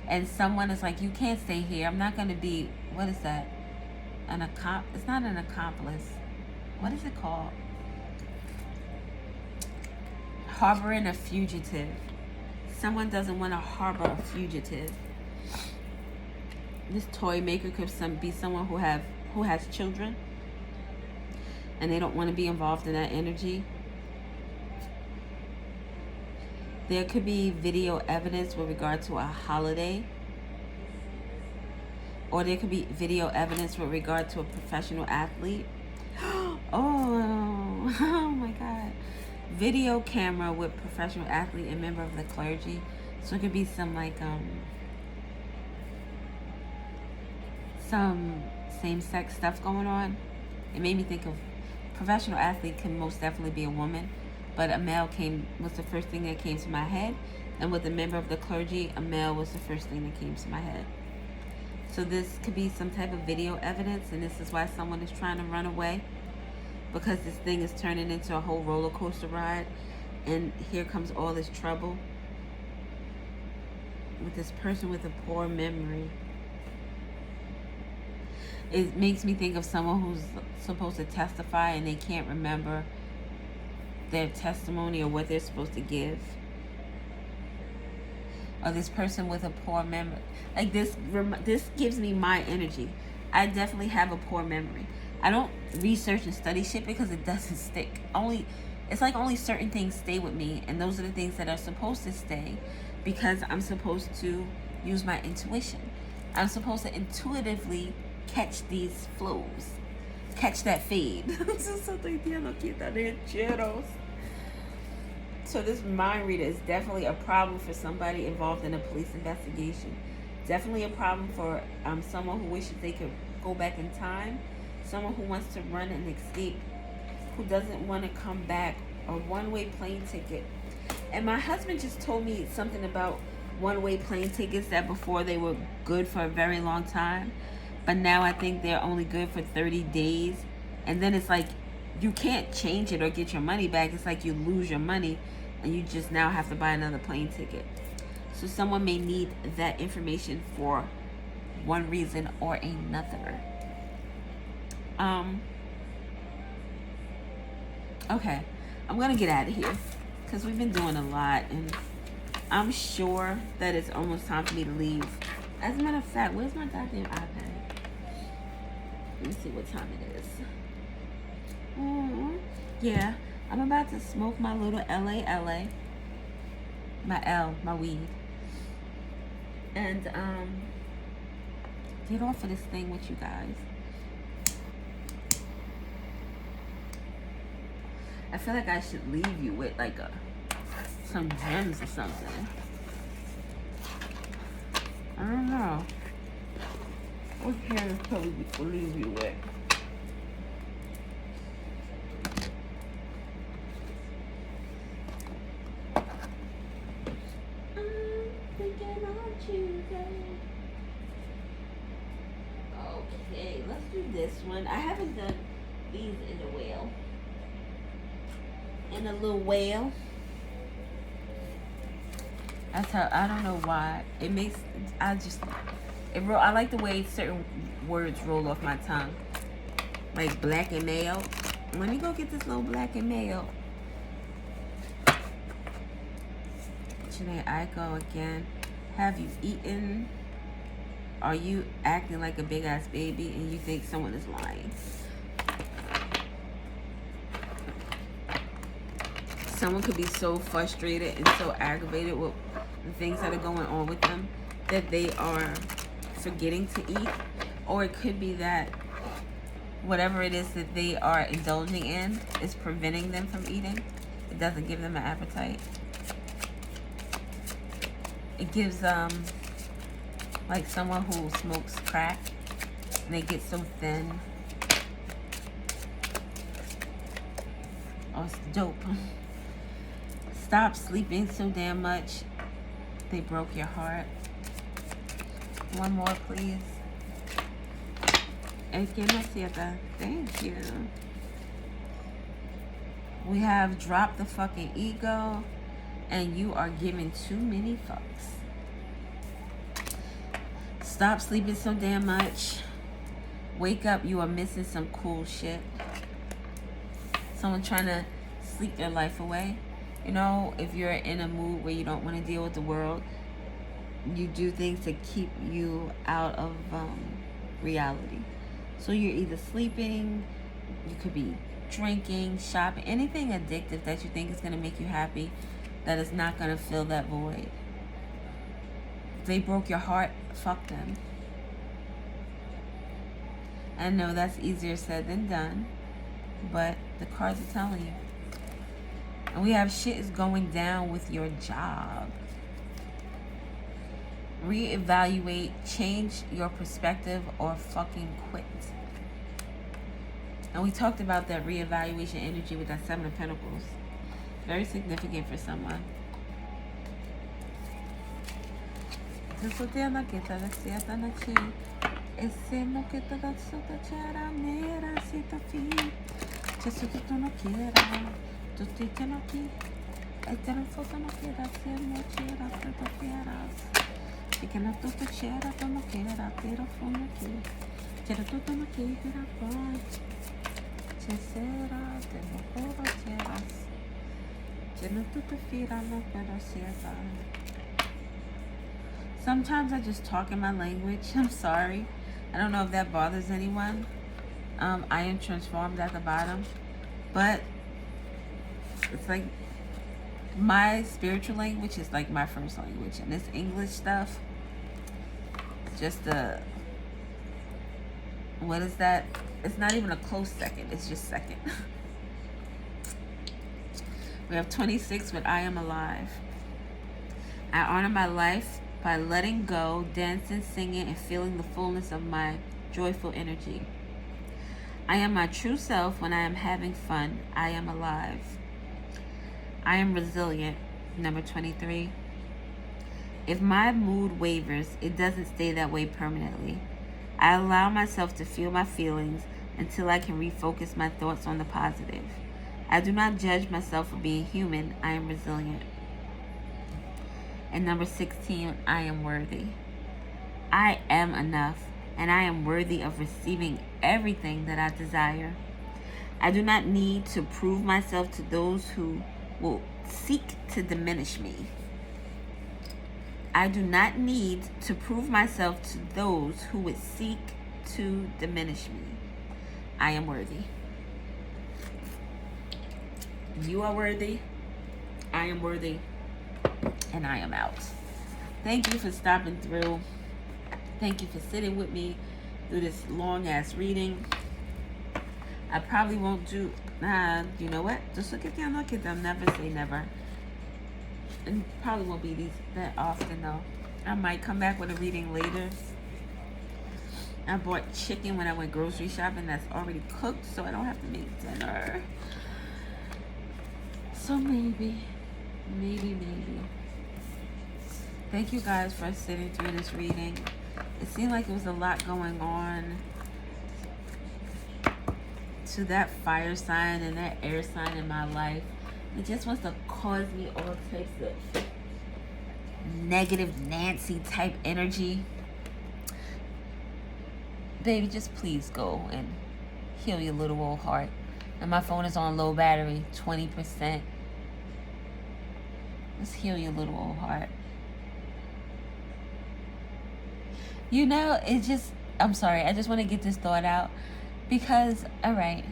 [SPEAKER 1] and someone is like, you can't stay here. I'm not going to be, what is that? It's not an accomplice. What is it called? Harboring a fugitive. Someone doesn't want to harbor a fugitive. This toy maker could be someone who has children and they don't want to be involved in that energy. There could be video evidence with regard to a holiday, or there could be video evidence with regard to a professional athlete. Oh my God. Video camera with professional athlete and member of the clergy. So it could be some like some same-sex stuff going on. It made me think of professional athlete can most definitely be a woman, but a male was the first thing that came to my head. And with a member of the clergy, a male was the first thing that came to my head. So this could be some type of video evidence, and this is why someone is trying to run away, because this thing is turning into a whole roller coaster ride, and here comes all this trouble with this person with a poor memory. It makes me think of someone who's supposed to testify and they can't remember their testimony or what they're supposed to give. Or this person with a poor memory. Like this gives me my energy. I definitely have a poor memory. I don't research and study shit because it doesn't stick. It's like only certain things stay with me, and those are the things that are supposed to stay because I'm supposed to use my intuition. I'm supposed to intuitively catch these flows. catch that fade. So this mind reader is definitely a problem for somebody involved in a police investigation. Definitely a problem for someone who wishes they could go back in time. Someone who wants to run and escape. Who doesn't want to come back. A one-way plane ticket. And my husband just told me something about one-way plane tickets that before they were good for a very long time. But now I think they're only good for 30 days. And then it's like you can't change it or get your money back. It's like you lose your money and you just now have to buy another plane ticket. So someone may need that information for one reason or another. Okay, I'm gonna get out of here because we've been doing a lot and I'm sure that it's almost time for me to leave. As a matter of fact, where's my goddamn iPad? Let me see what time it is. Yeah, I'm about to smoke my little LA. My weed. And get off of this thing with you guys. I feel like I should leave you with like some gems or something. I don't know. What gems could we leave you with? I'm thinking on Tuesday. Okay, let's do this one. I haven't done these in a while. In a little whale. That's how, I don't know why. It makes, I like the way certain words roll off my tongue. Like black and male. Let me go get this little black and male. Janae Aiko again. Have you eaten? Are you acting like a big ass baby and you think someone is lying? Someone could be so frustrated and so aggravated with the things that are going on with them that they are forgetting to eat. Or it could be that whatever it is that they are indulging in is preventing them from eating. It doesn't give them an appetite. It gives like someone who smokes crack and they get so thin. Oh, it's dope. Stop sleeping so damn much. They broke your heart. One more, please. Thank you. We have dropped the fucking ego and you are giving too many fucks. Stop sleeping so damn much. Wake up, you are missing some cool shit. Someone trying to sleep their life away. You know, if you're in a mood where you don't want to deal with the world, you do things to keep you out of reality. So you're either sleeping, you could be drinking, shopping, anything addictive that you think is going to make you happy, that is not going to fill that void. If they broke your heart, fuck them. I know that's easier said than done, but the cards are telling you. And we have shit is going down with your job. Reevaluate, change your perspective, or fucking quit. And we talked about that reevaluation energy with that 7 of Pentacles. Very significant for someone. Sometimes I just talk in my language. I'm sorry. I don't know if that bothers anyone. I am transformed at the bottom. But it's like my spiritual language is like my first language. And this English stuff, just What is that? It's not even a close second. It's just second. We have 26 with I am alive. I honor my life by letting go, dancing, singing, and feeling the fullness of my joyful energy. I am my true self when I am having fun. I am alive. I am resilient. Number 23. If my mood wavers, it doesn't stay that way permanently. I allow myself to feel my feelings until I can refocus my thoughts on the positive. I do not judge myself for being human. I am resilient. And number 16, I am worthy. I am enough, and I am worthy of receiving everything that I desire. I do not need to prove myself to those who will seek to diminish me. I do not need to prove myself to those who would seek to diminish me. I am worthy. You are worthy. I am worthy. And I am out. Thank you for stopping through. Thank you for sitting with me through this long ass reading. I probably won't do, you know what? Just look at them. Never say never. And probably won't be these that often though. I might come back with a reading later. I bought chicken when I went grocery shopping that's already cooked, so I don't have to make dinner. So maybe. Thank you guys for sitting through this reading. It seemed like it was a lot going on to that fire sign and that air sign in my life. It just wants to cause me all types of negative Nancy type energy. Baby, just please go and heal your little old heart. And my phone is on low battery, 20%. Let's heal your little old heart. You know, I'm sorry, I just want to get this thought out. Because, alright,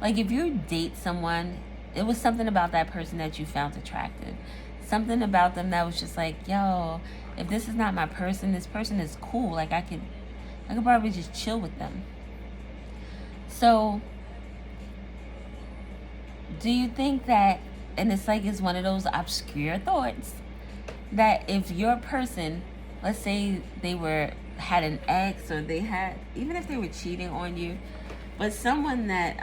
[SPEAKER 1] like if you date someone, it was something about that person that you found attractive. Something about them that was just like, yo, if this is not my person, this person is cool. Like I could probably just chill with them. So, do you think that, and it's like it's one of those obscure thoughts, that if your person, let's say they had an ex, or they had, even if they were cheating on you, but someone that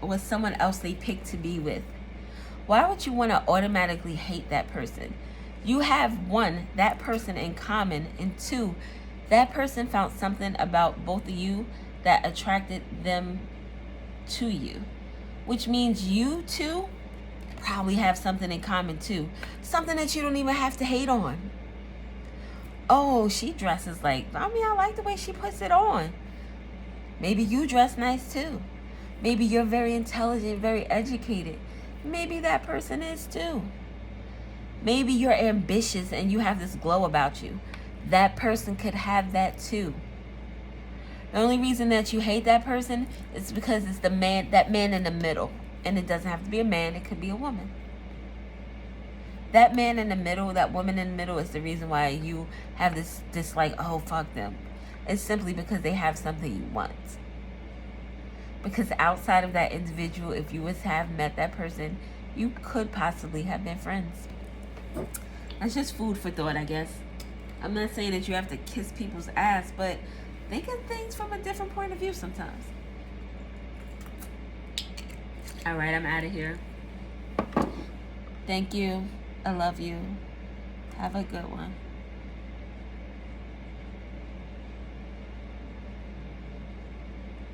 [SPEAKER 1] was someone else they picked to be with, why would you want to automatically hate that person? You have, one, that person in common, and two, that person found something about both of you that attracted them to you, which means you two probably have something in common too, something that you don't even have to hate on. Oh, she dresses like, I like the way she puts it on. Maybe you dress nice too. Maybe you're very intelligent, very educated. Maybe that person is too. Maybe you're ambitious and you have this glow about you. That person could have that too. The only reason that you hate that person is because it's that man in the middle. And it doesn't have to be a man, it could be a woman. That man in the middle, that woman in the middle is the reason why you have this like, oh, fuck them. It's simply because they have something you want. Because outside of that individual, if you was to have met that person, you could possibly have been friends. That's just food for thought, I guess. I'm not saying that you have to kiss people's ass, but think of things from a different point of view sometimes. All right, I'm out of here. Thank you. I love you. Have a good one.